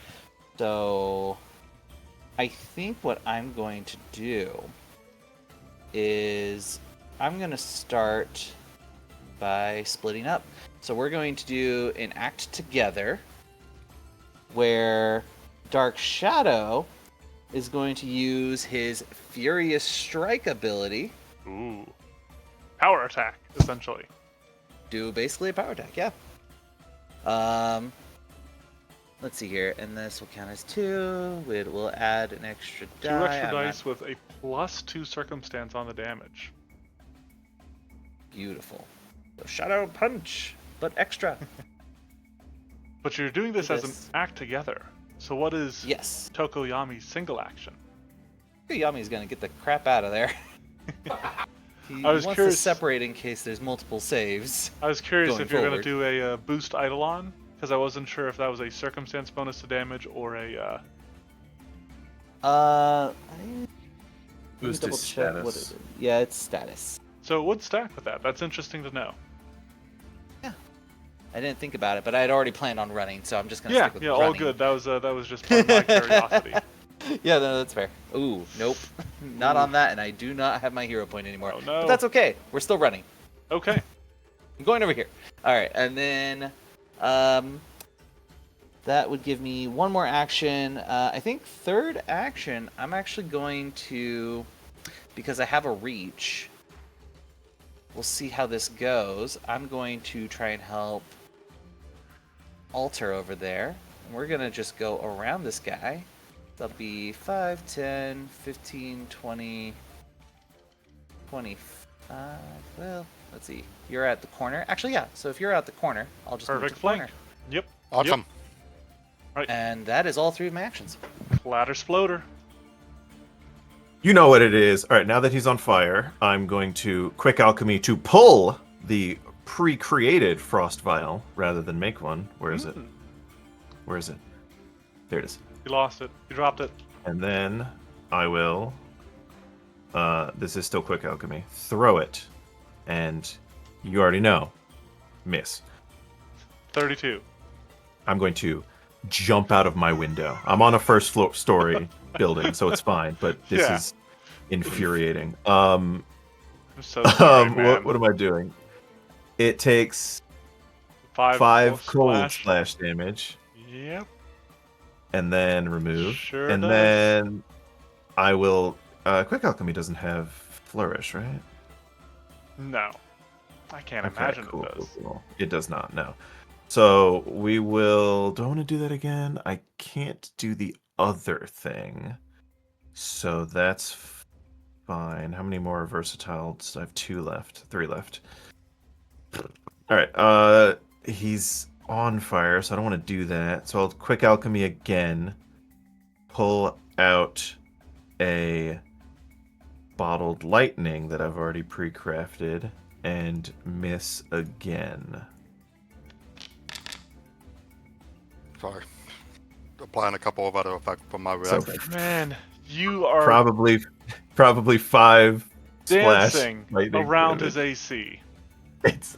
So, I think what I'm going to do is I'm going to start by splitting up. So we're going to do an act together where Dark Shadow is going to use his Furious Strike ability. Ooh. Power attack, essentially. Do basically a power attack, yeah. Let's see here, and this will count as 2. It will add an extra die. 2 extra I'm dice not- with a +2 circumstance on the damage. Beautiful. So Shadow Punch, but extra. But you're doing this as an This. act together. So what is Yes. Tokoyami's single action? Yami's gonna get the crap out of there. He I was wants curious- to separate in case there's multiple saves. I was curious Going if you're going to forward. do a boost Eidolon, because I wasn't sure if that was a circumstance bonus to damage or a... Let me Boost double his check what status. it is. Yeah, it's status. So it would stack with that. That's interesting to know. I didn't think about it, but I had already planned on running, so I'm just gonna Yeah, stick with yeah, running. all good. That was just part of my curiosity. Yeah, no, that's fair. Ooh, nope. Not on that, and I do not have my hero point anymore. Oh, no. But that's okay. We're still running. Okay. I'm going over here. Alright, and then that would give me one more action. I think third action, I'm actually going to, because I have a reach, we'll see how this goes. I'm going to try and help Alter over there. And we're going to just go around this guy. That'll be 5, 10, 15, 20, 25. Well, let's see. You're at the corner. Actually, yeah. So if you're at the corner, I'll just move Perfect to the flank. corner. Yep. Awesome. And that is all 3 of my actions. Ladder Sploder. You know what it is. All right, now that he's on fire, I'm going to Quick Alchemy to pull the pre-created Frost Vial rather than make one. Where is it? Where is it? There it is. You lost it. You dropped it. And then I will, this is still Quick Alchemy, throw it. And you already know, miss. 32. I'm going to jump out of my window. I'm on a first floor story building, so it's fine, but this Yeah. is infuriating. I'm so sorry, man. What am I doing? It takes 5 cold splash. slash damage, Yep. and then remove. Sure and does. then I will. Quick Alchemy doesn't have flourish, right? No. I can't Okay, imagine cool, it does. cool. It does not. No. So we will. Do I want to do that again? I can't do the other thing. So that's fine. How many more versatiles? I have 2 left. 3 left. All right. He's on fire, so I don't want to do that. So I'll Quick Alchemy again. Pull out a bottled lightning that I've already pre-crafted and miss again. Sorry. Applying a couple of other effects from my So reaction. Man, you are probably 5 splash dancing lightning around damage. his AC.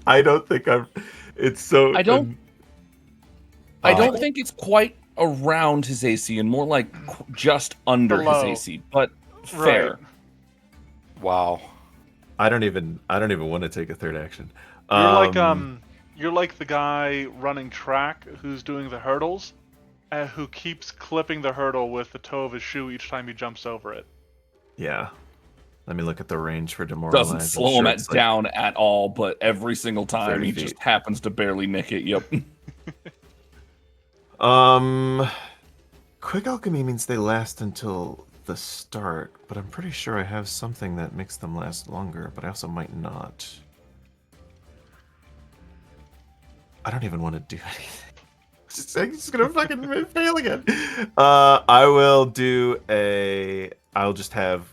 I don't think I'm. It's so. I don't think it's quite around his AC, and more like just under Below. his AC. But fair. Right. Wow. I don't even want to take a third action. You're like the guy running track who's doing the hurdles, who keeps clipping the hurdle with the toe of his shoe each time he jumps over it. Yeah. Let me look at the range for demoralize. Doesn't I'm slow sure him it's like down at all, but every single time 30 he feet. just happens to barely nick it. Yep. Quick alchemy means they last until the start, but I'm pretty sure I have something that makes them last longer, but I also might not. I don't even want to do anything. I'm just gonna fucking fail again. I will do I'll just have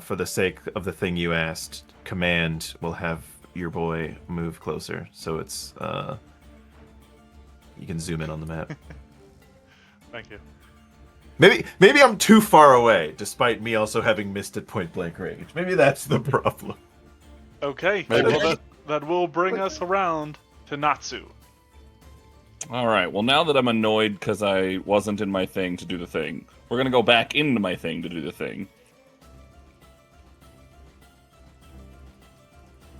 for the sake of the thing you asked, command will have your boy move closer, so it's you can zoom in on the map. Thank you. Maybe I'm too far away, despite me also having missed at point blank range. Maybe that's the problem. Okay, Maybe that will bring us around to Natsu. All right. Well, now that I'm annoyed because I wasn't in my thing to do the thing, we're gonna go back into my thing to do the thing.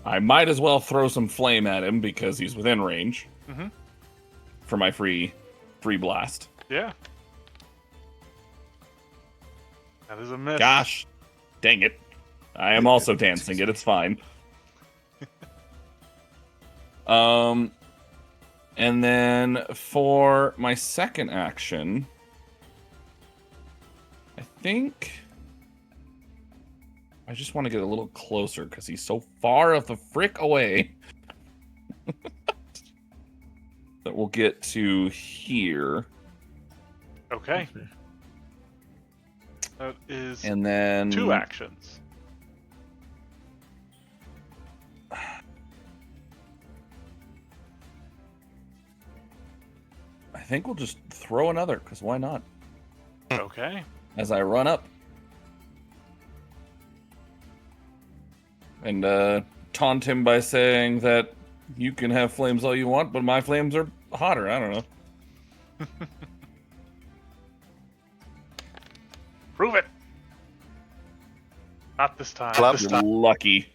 I might as well throw some flame at him because he's within range. Mhm. For my free blast. Yeah. That is a miss. Gosh, dang it! I am also dancing it. It's fine. And then for my second action, I think I just want to get a little closer because he's so far of the frick away that we'll get to here. Okay. That is And then 2 actions. I think we'll just throw another because why not? Okay. As I run up and taunt him by saying that you can have flames all you want, but my flames are hotter. I don't know. Prove it. Not this time. Clap. You're lucky.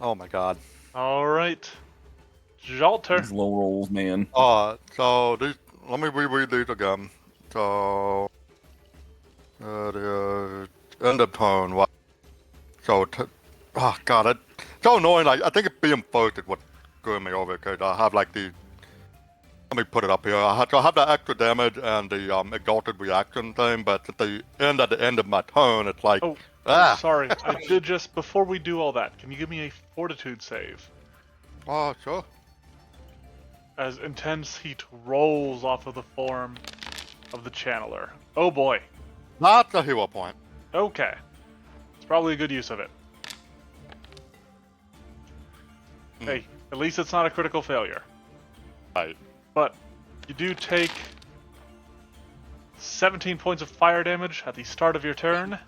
Oh my god. All right. Jalter. These low rolls, man. So these, let me reread these again. So the end of turn. What? So oh god, it's so annoying. I think it being first is what's screwing me over because I have like the. Let me put it up here. I have the extra damage and the exalted reaction thing, but at the end of my turn, it's like Oh, sorry. I did just before we do all that. Can you give me a fortitude save? Oh sure. As intense heat rolls off of the form of the channeler. Oh boy. That's a hero point. Okay. It's probably a good use of it. Hey, at least it's not a critical failure. Right. But you do take 17 points of fire damage at the start of your turn.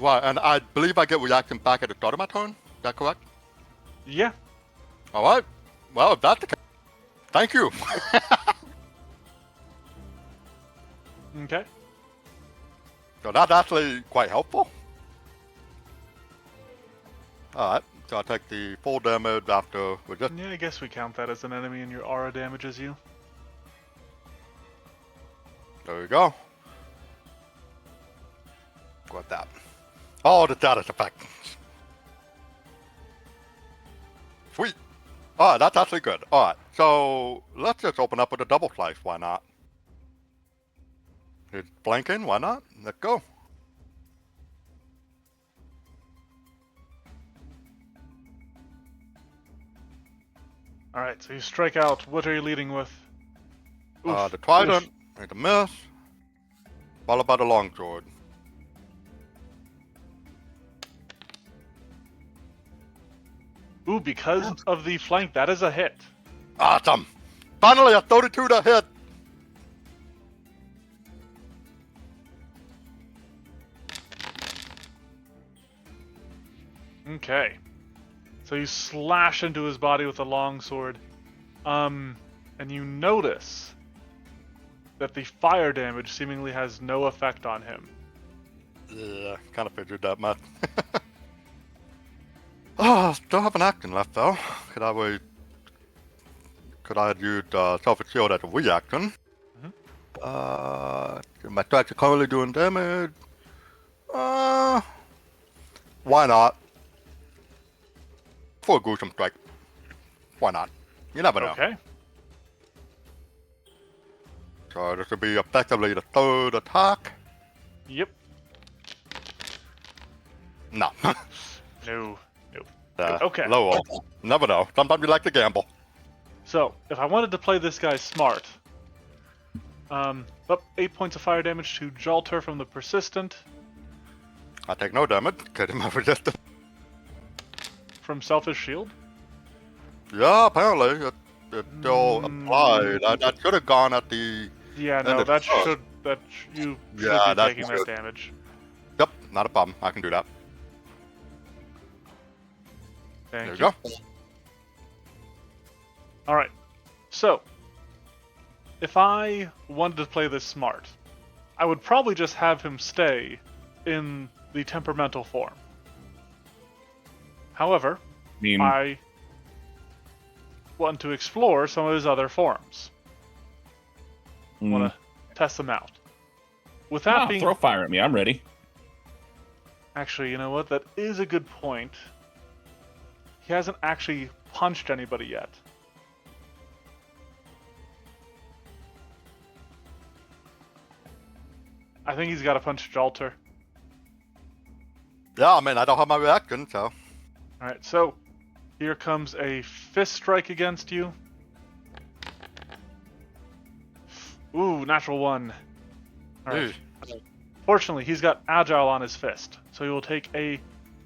Right, and I believe I get reaction back at the start of my turn. Is that correct? Yeah. All right. Well, if that's the case, thank you. Okay. So that's actually quite helpful. All right. So I take the full damage after we just. Yeah, I guess we count that as an enemy and your aura damages you. There you go. Got that. Oh, the status effect. Sweet. All right, that's actually good. All right, so let's just open up with a double slice. Why not? It's blanking. Why not? Let's go. Alright, so you strike out. What are you leading with? Oof. The trident. Need a miss. followed by the longsword. Ooh, because of the flank, that is a hit. Awesome! Finally, a 32 to hit! Okay. So you slash into his body with a longsword. And you notice that the fire damage seemingly has no effect on him. Yeah, kind of figured that, Matt. Oh, still have an action left, though. Could I have used Selfish Shield as a reaction? My strikes are currently doing damage. Why not? For a gruesome strike. Why not? You never know. Okay. So this will be effectively the third attack. Yep. No. No. Okay. Low. Never know. Sometimes you like to gamble. So, if I wanted to play this guy smart, up 8 points of fire damage to Jolter from the Persistent, I take no damage. Get him over resistance. from Selfish Shield. Yeah, apparently. It still applied. I should have gone at the... Yeah, And no, it that does. you should Yeah, be that's taking that good. damage. Yep, not a problem. I can do that. Thank There you. you go. Alright, so, if I wanted to play this smart, I would probably just have him stay in the temperamental form. However, I mean, I want to explore some of his other forms. Want to test them out. With that being... throw fire at me. I'm ready. Actually, you know what? That is a good point. He hasn't actually punched anybody yet. I think he's got to punch Jolter. Yeah, I mean, I don't have my reaction, so... Alright, so here comes a fist strike against you. Ooh, natural one. Alright. Fortunately, he's got agile on his fist, so he will take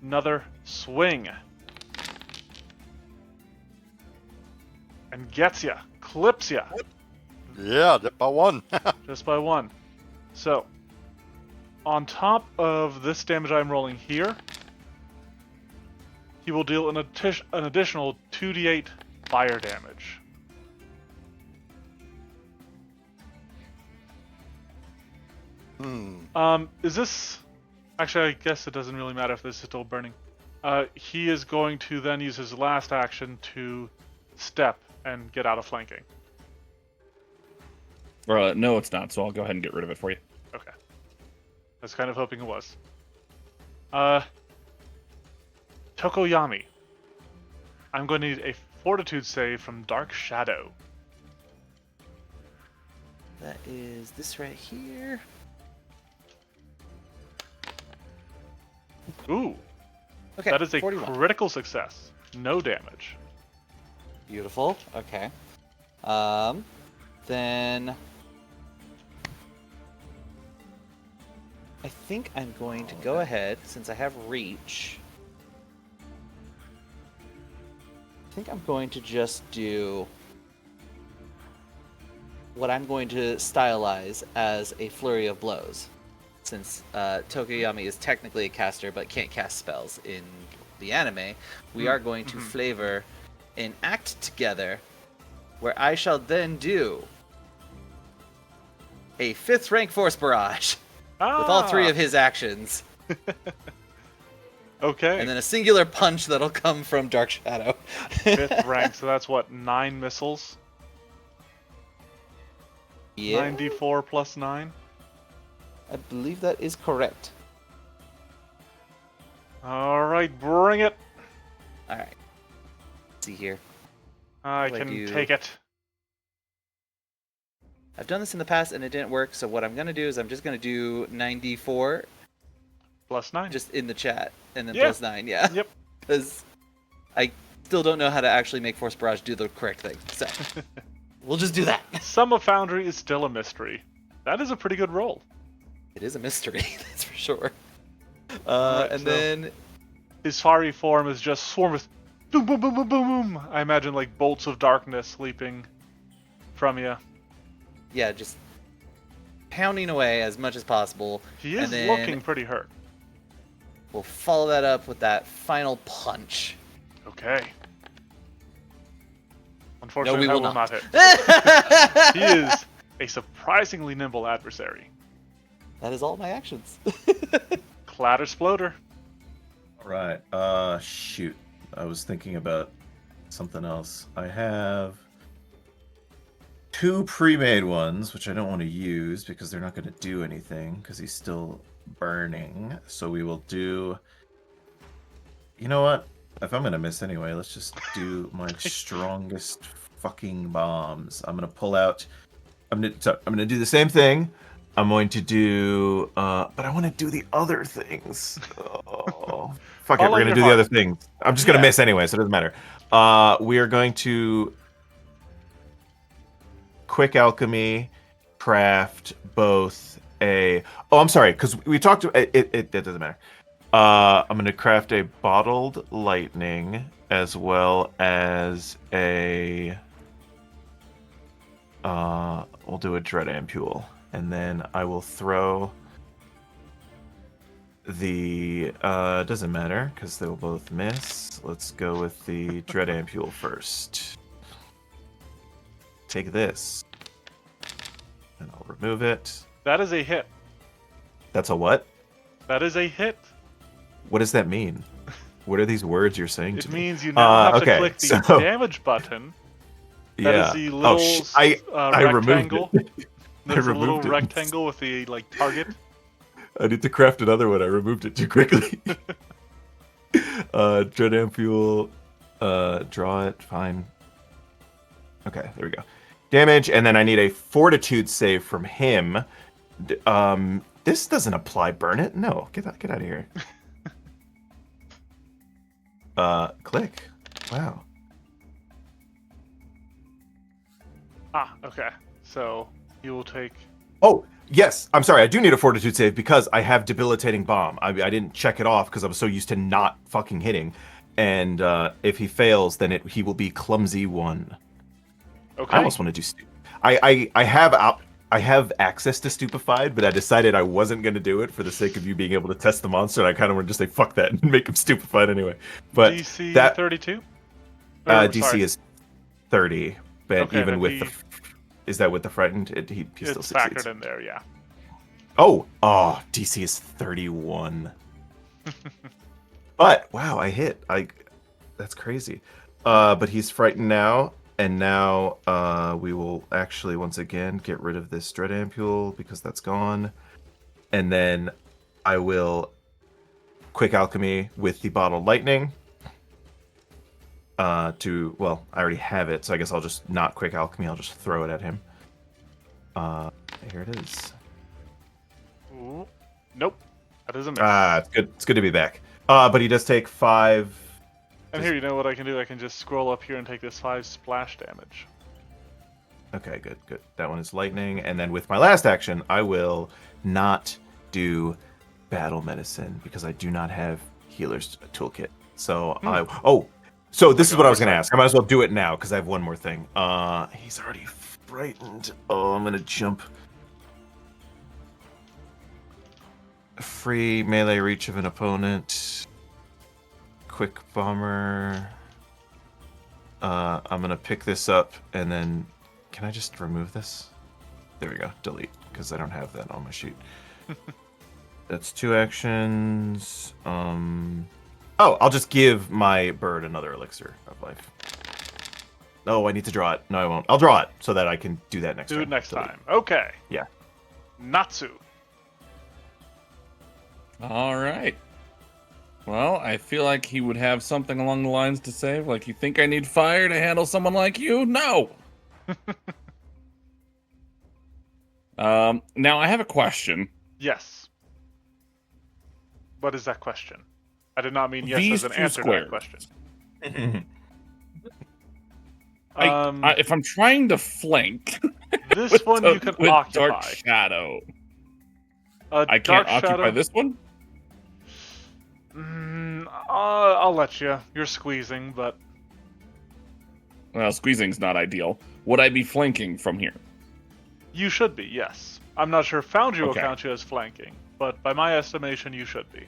another swing. And gets ya. Clips ya. Yeah, just by one. Just by one. So, on top of this damage I'm rolling here, he will deal an additional 2d8 fire damage. Is this... Actually, I guess it doesn't really matter if this is still burning. He is going to then use his last action to step and get out of flanking. No, it's not, so I'll go ahead and get rid of it for you. Okay. I was kind of hoping it was. Tokoyami. I'm going to need a fortitude save from Dark Shadow. That is this right here. Ooh, Okay, that is a 41. critical success. No damage. Beautiful. Okay. Then I think I'm going to go ahead, since I have reach. I think I'm going to just do what I'm going to stylize as a flurry of blows. Since Tokoyami is technically a caster but can't cast spells in the anime, we are going to flavor an act together where I shall then do a 5th rank Force Barrage with all 3 of his actions, Okay. and then a singular punch that'll come from Dark Shadow. 5th rank, so that's what, 9 missiles? Yeah, 9d4 plus 9? I believe that is correct. Alright, bring it. Alright. See here. I What do I can do? take it. I've done this in the past and it didn't work, so what I'm going to do is I'm just going to do 9d4 Plus 9. just in the chat, and then Yeah. plus 9, yeah. Yep. Because I still don't know how to actually make Force Barrage do the correct thing, so we'll just do that. Sum of Foundry is still a mystery. That is a pretty good roll. It is a mystery, that's for sure. Alright, And so- then His fiery form is just swarm with boom, boom, boom, boom, boom, boom. I imagine like bolts of darkness leaping from you. yeah, just pounding away as much as possible. He and is then looking pretty hurt. We'll follow that up with that final punch. Okay. Unfortunately, we will that will not. not hit. He is a surprisingly nimble adversary. That is all my actions. Clatter Sploder. All right. Shoot. I was thinking about something else. I have 2 pre-made ones, which I don't want to use because they're not going to do anything because he's still burning. So we will do. You know what? If I'm going to miss anyway, let's just do my strongest fucking bombs. I'm going to pull out. I'm going to do the same thing. I'm going to do, but I want to do the other things. Oh, fuck it, Follow we're going to your do the heart. other things. I'm just going to Yeah. miss anyway, so it doesn't matter. We are going to quick alchemy, craft both a. Oh, I'm sorry, because we talked. It doesn't matter. I'm going to craft a bottled lightning as well as a. We'll do a dread ampule. And then I will throw the doesn't matter because they'll both miss. Let's go with the dread ampule first. Take this. And I'll remove it. That is a hit. That's a what? That is a hit. What does that mean? What are these words you're saying It to me? means you now have okay, to click the so- damage button. That Yeah. is the little I removed rectangle. it. There's a little removed it. rectangle with the like target. I need to craft another one. I removed it too quickly. Dread ampule. Draw it. Fine. Okay, there we go. Damage, and then I need a fortitude save from him. This doesn't apply. Burn it? No, get out of here. Click. Wow. Ah, okay. So you will take. Oh, yes. I'm sorry. I do need a fortitude save because I have debilitating bomb. I didn't check it off because I was so used to not fucking hitting. And if he fails, then he will be clumsy 1. Okay. I almost want to do. I have access to stupefied, but I decided I wasn't going to do it for the sake of you being able to test the monster. And I kind of want to just say fuck that and make him stupefied anyway. But DC that 32. DC is 30, but Okay, even then with the. Is that with the frightened? He still It's succeeds. factored in there, yeah. Oh, DC is 31. But wow, I hit. That's crazy. But he's frightened now, and now we will actually once again get rid of this dread ampule because that's gone, and then I will quick alchemy with the bottled lightning. I already have it, so I guess I'll just not quick alchemy. I'll just throw it at him. Here it is. Ooh. Nope. That is a miss. It's good. It's good to be back. But he does take 5. and here, you know what I can do? I can just scroll up here and take this 5 splash damage. Okay, good. That one is lightning, and then with my last action, I will not do battle medicine because I do not have healer's toolkit. So So this is what I was going to ask. I might as well do it now because I have one more thing. He's already frightened. Oh, I'm going to jump. Free melee reach of an opponent. Quick bomber. I'm going to pick this up and then... Can I just remove this? There we go. Delete, because I don't have that on my sheet. That's 2 actions. Oh, I'll just give my bird another elixir of life. Oh, I need to draw it. No, I won't. I'll draw it so that I can do that next time. Do it next Delete. time. Okay. Yeah. Natsu. All right. Well, I feel like he would have something along the lines to say, like, you think I need fire to handle someone like you? No! Now, I have a question. Yes. What is that question? I did not mean yes These as an two answer to squares. that question. If I'm trying to flank This one you can with occupy. Dark Shadow, I can't occupy this one? I'll let you. You're squeezing, but Well, squeezing's not ideal. Would I be flanking from here? you should be, yes. I'm not sure Foundry will Okay. count you as flanking, but by my estimation, you should be.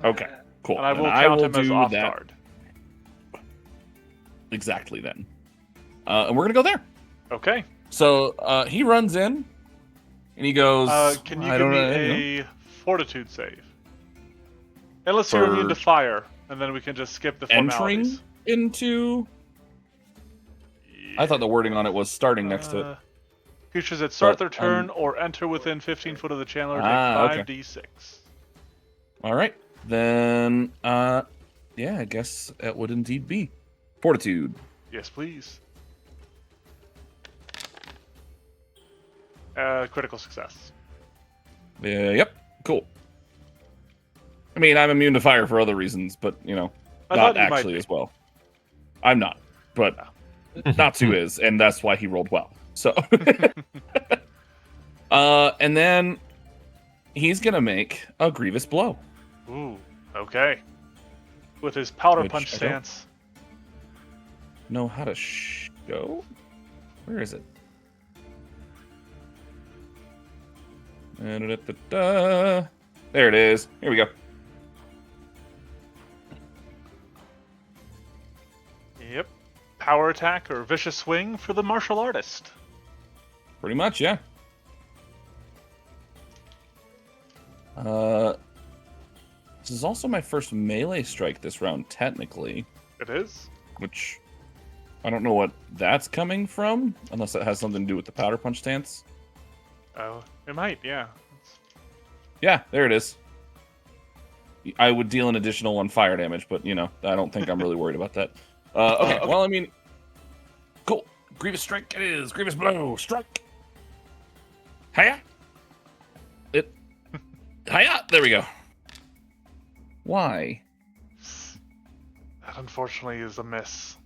Okay, cool. And I Then will count him as do off that guard. exactly then. And we're gonna go there. Okay. So he runs in, and he goes. Can you I give don't me know. a fortitude save? Unless you're immune to For fire, and then we can just skip the formalities. Entering into. I thought the wording on it was starting next to it. Creatures that start But, their turn or enter within 15 foot of the channeler take okay. 5d6. All right, then. Yeah, I guess it would indeed be fortitude. Yes, please. Critical success. Yep. Cool. I mean, I'm immune to fire for other reasons, but I not thought you might actually be. as well. I'm not, but Natsu is, and that's why he rolled well. So, and then he's gonna make a grievous blow. Ooh, okay. With his powder Which punch I don't- stance. Know how to go? Where is it? Da-da-da-da-da. There it is. Here we go. Yep. Power attack or vicious swing for the martial artist. Pretty much, yeah. This is also my first melee strike this round, technically, It is. which I don't know what that's coming from, unless it has something to do with the powder punch stance. Oh, it might, yeah. Yeah, there it is. I would deal an additional 1 fire damage, but, I don't think I'm really worried about that. Okay, well, I mean, cool. Grievous strike it is. Grievous blow. Strike. Hiya. Hiya. There we go. Why? That unfortunately is a miss.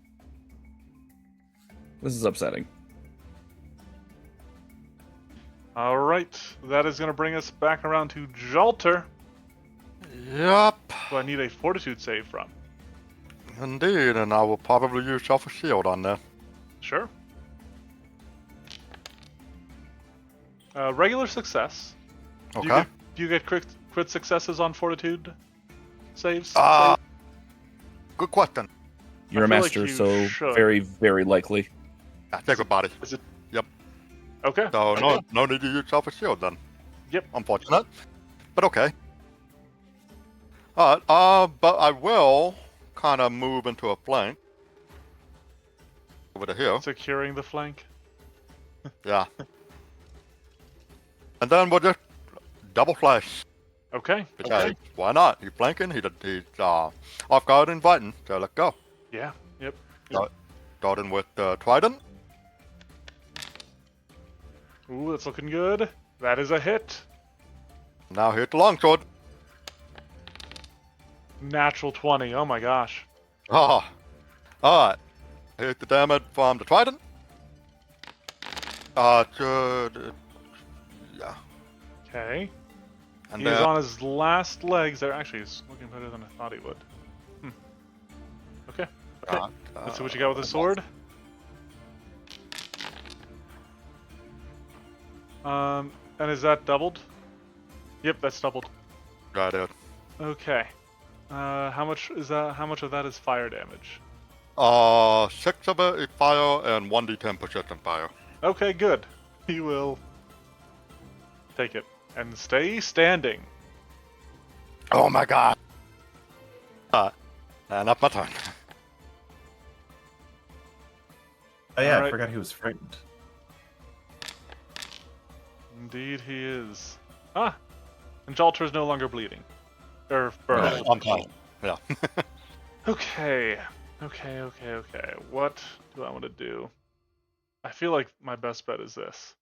This is upsetting. Alright, that is going to bring us back around to Jalter, Yep, who I need a fortitude save from. indeed, and I will probably use Shelf of Shield on that. Sure. Regular success. Okay. Do you get crit successes on fortitude saves? Good question. You're a feel like master, you so should. very, very likely. Yeah, take a body. Okay. So no need to use Shelf of Shield then. Yep. Unfortunate, but okay. Alright, but I will kind of move into a flank over to here. Securing the flank. Yeah. And then we'll just double flash. Okay. Because why not? He's flanking, he's off guard inviting, so let's go. Yeah. Yep. Starting with Trident. Ooh, that's looking good. That is a hit. Now hit the longsword. Natural 20. Oh my gosh. Ah. Alright. Hit the damage from the Trident. Yeah. Okay. And He is on his last legs there. Actually, he's looking better than I thought he would. Okay. Okay. Let's see what you got with the sword. And is that doubled? Yep, that's doubled. Got it. Okay. How much is that? How much of that is fire damage? 6 of it is fire and 1d10 persistent fire. Okay, good. He will take it and stay standing. Oh my god. And up my turn. Oh yeah, I Alright. forgot he was frightened. Indeed, he is. Ah, and Jalter is no longer bleeding. Or burning. I'm fine. Yeah. Okay. What do I want to do? I feel like my best bet is this.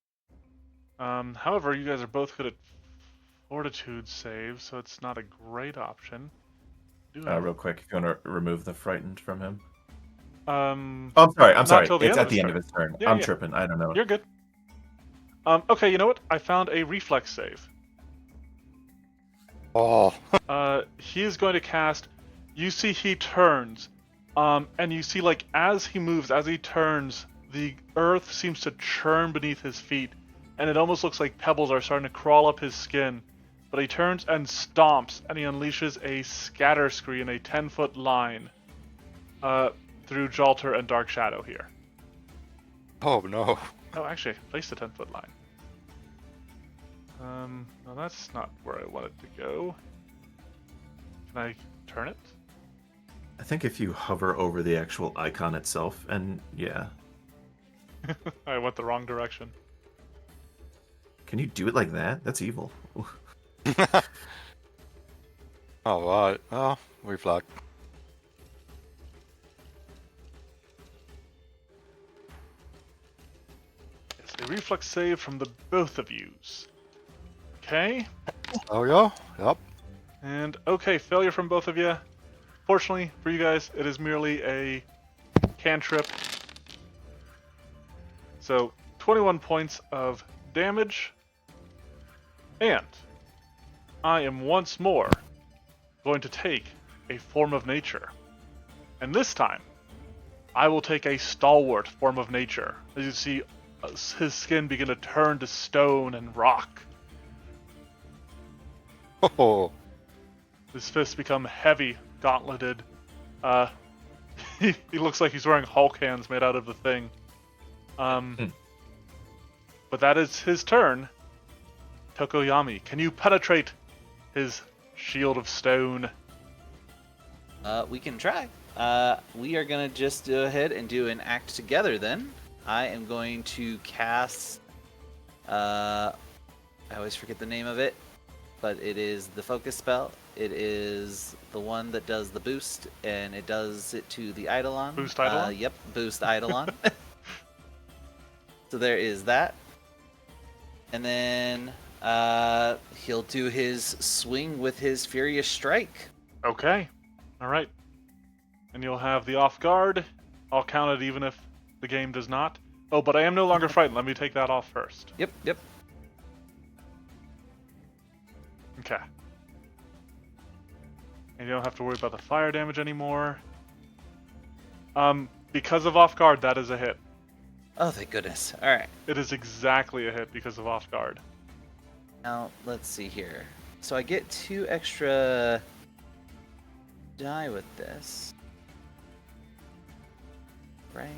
However, you guys are both good at fortitude saves, so it's not a great option. Real quick, if you want to remove the frightened from him. Um, Oh, I'm Not sorry. till the It's end at of the his end of turn. his turn. Yeah, I'm yeah. tripping. I don't know. You're good. Okay, you know what? I found a reflex save. Oh. He is going to cast. You see, he turns, and you see, like, as he moves, as he turns, the earth seems to churn beneath his feet, and it almost looks like pebbles are starting to crawl up his skin. But he turns and stomps, and he unleashes a scatter screen, a 10-foot line, through Jalter and Dark Shadow here. Oh no. Oh, actually, I placed a 10-foot line. No, that's not where I wanted to go. Can I turn it? I think if you hover over the actual icon itself, and yeah. I went the wrong direction. Can you do it like that? That's evil. Alright, well, reflect. It's a reflex save from the both of yous. Okay. Oh yeah? Yep. And okay, failure from both of you. Fortunately for you guys, it is merely a cantrip. So 21 points of damage. And I am once more going to take a form of nature. And this time, I will take a stalwart form of nature. As you see, his skin begin to turn to stone and rock. Oh. His fists become heavy, gauntleted. He looks like he's wearing Hulk hands made out of the thing. But that is his turn. Tokoyami, can you penetrate his shield of stone? We can try. We are gonna just go ahead and do an act together then. I am going to cast. I always forget the name of it, but it is the focus spell. It is the one that does the boost, and it does it to the Eidolon. Boost Eidolon? Yep, boost Eidolon. So there is that. And then he'll do his swing with his Furious Strike. Okay. Alright. And you'll have the off guard. I'll count it even if the game does not. Oh, but I am no longer frightened. Let me take that off first. Yep. Okay. And you don't have to worry about the fire damage anymore. Because of off guard, that is a hit. Oh, thank goodness. All right. It is exactly a hit because of off guard. Now, let's see here. So I get 2 extra die with this. Right?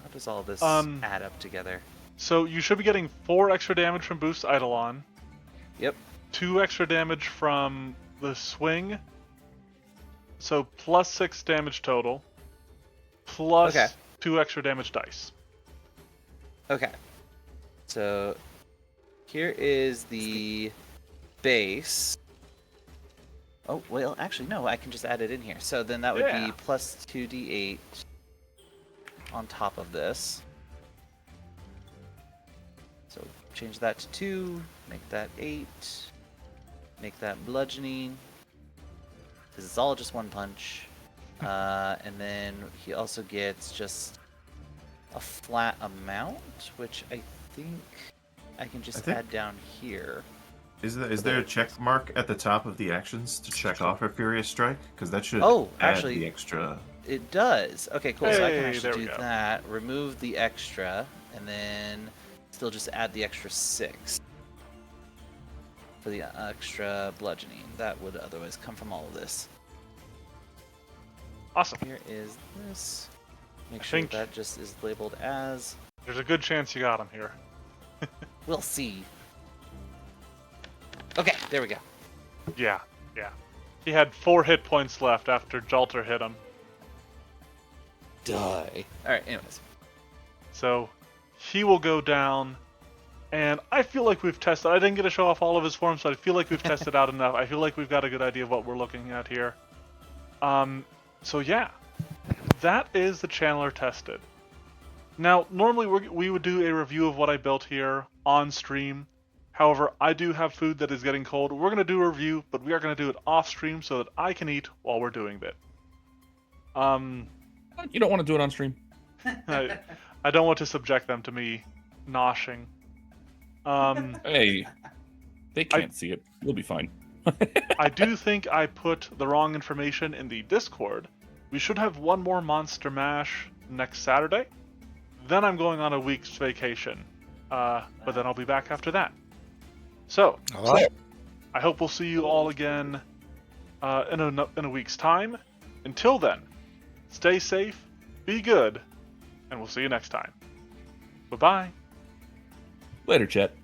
How does all this add up together? So you should be getting 4 extra damage from Boost Eidolon, Yep. 2 extra damage from the swing, so plus 6 damage total, plus Okay. 2 extra damage dice. Okay. So here is the base. Oh, well, actually, no, I can just add it in here. So then that would Yeah. be plus 2d8 on top of this. So change that to 2, make that 8, make that bludgeoning. This is all just one punch. And then he also gets just a flat amount, which I think I can just add down here. Is there a check mark at the top of the actions to check off a Furious Strike? Because that should Oh, add actually- the extra. It does. Okay, cool. So I can Hey, actually there we do go. that, remove the extra, and then still just add the extra 6 for the extra bludgeoning. That would otherwise come from all of this. Awesome. Here is this. Make I sure think- that just is labeled as. There's a good chance you got him here. We'll see. Okay, there we go. Yeah. He had 4 hit points left after Jalter hit him. Die. Alright, anyways. So he will go down, and I feel like we've tested. I didn't get to show off all of his forms, but I feel like we've tested out enough. I feel like we've got a good idea of what we're looking at here. So yeah, that is the Chandler tested. Now, normally we would do a review of what I built here on stream. However, I do have food that is getting cold. We're going to do a review, but we are going to do it off stream so that I can eat while we're doing it. You don't want to do it on stream. I don't want to subject them to me noshing. Hey, they can't see it. You'll be fine. I do think I put the wrong information in the Discord. We should have one more Monster Mash next Saturday. Then I'm going on a week's vacation. But then I'll be back after that. So, All right. I hope we'll see you all again in a week's time. Until then, stay safe, be good, and we'll see you next time. Bye-bye. Later, Chet.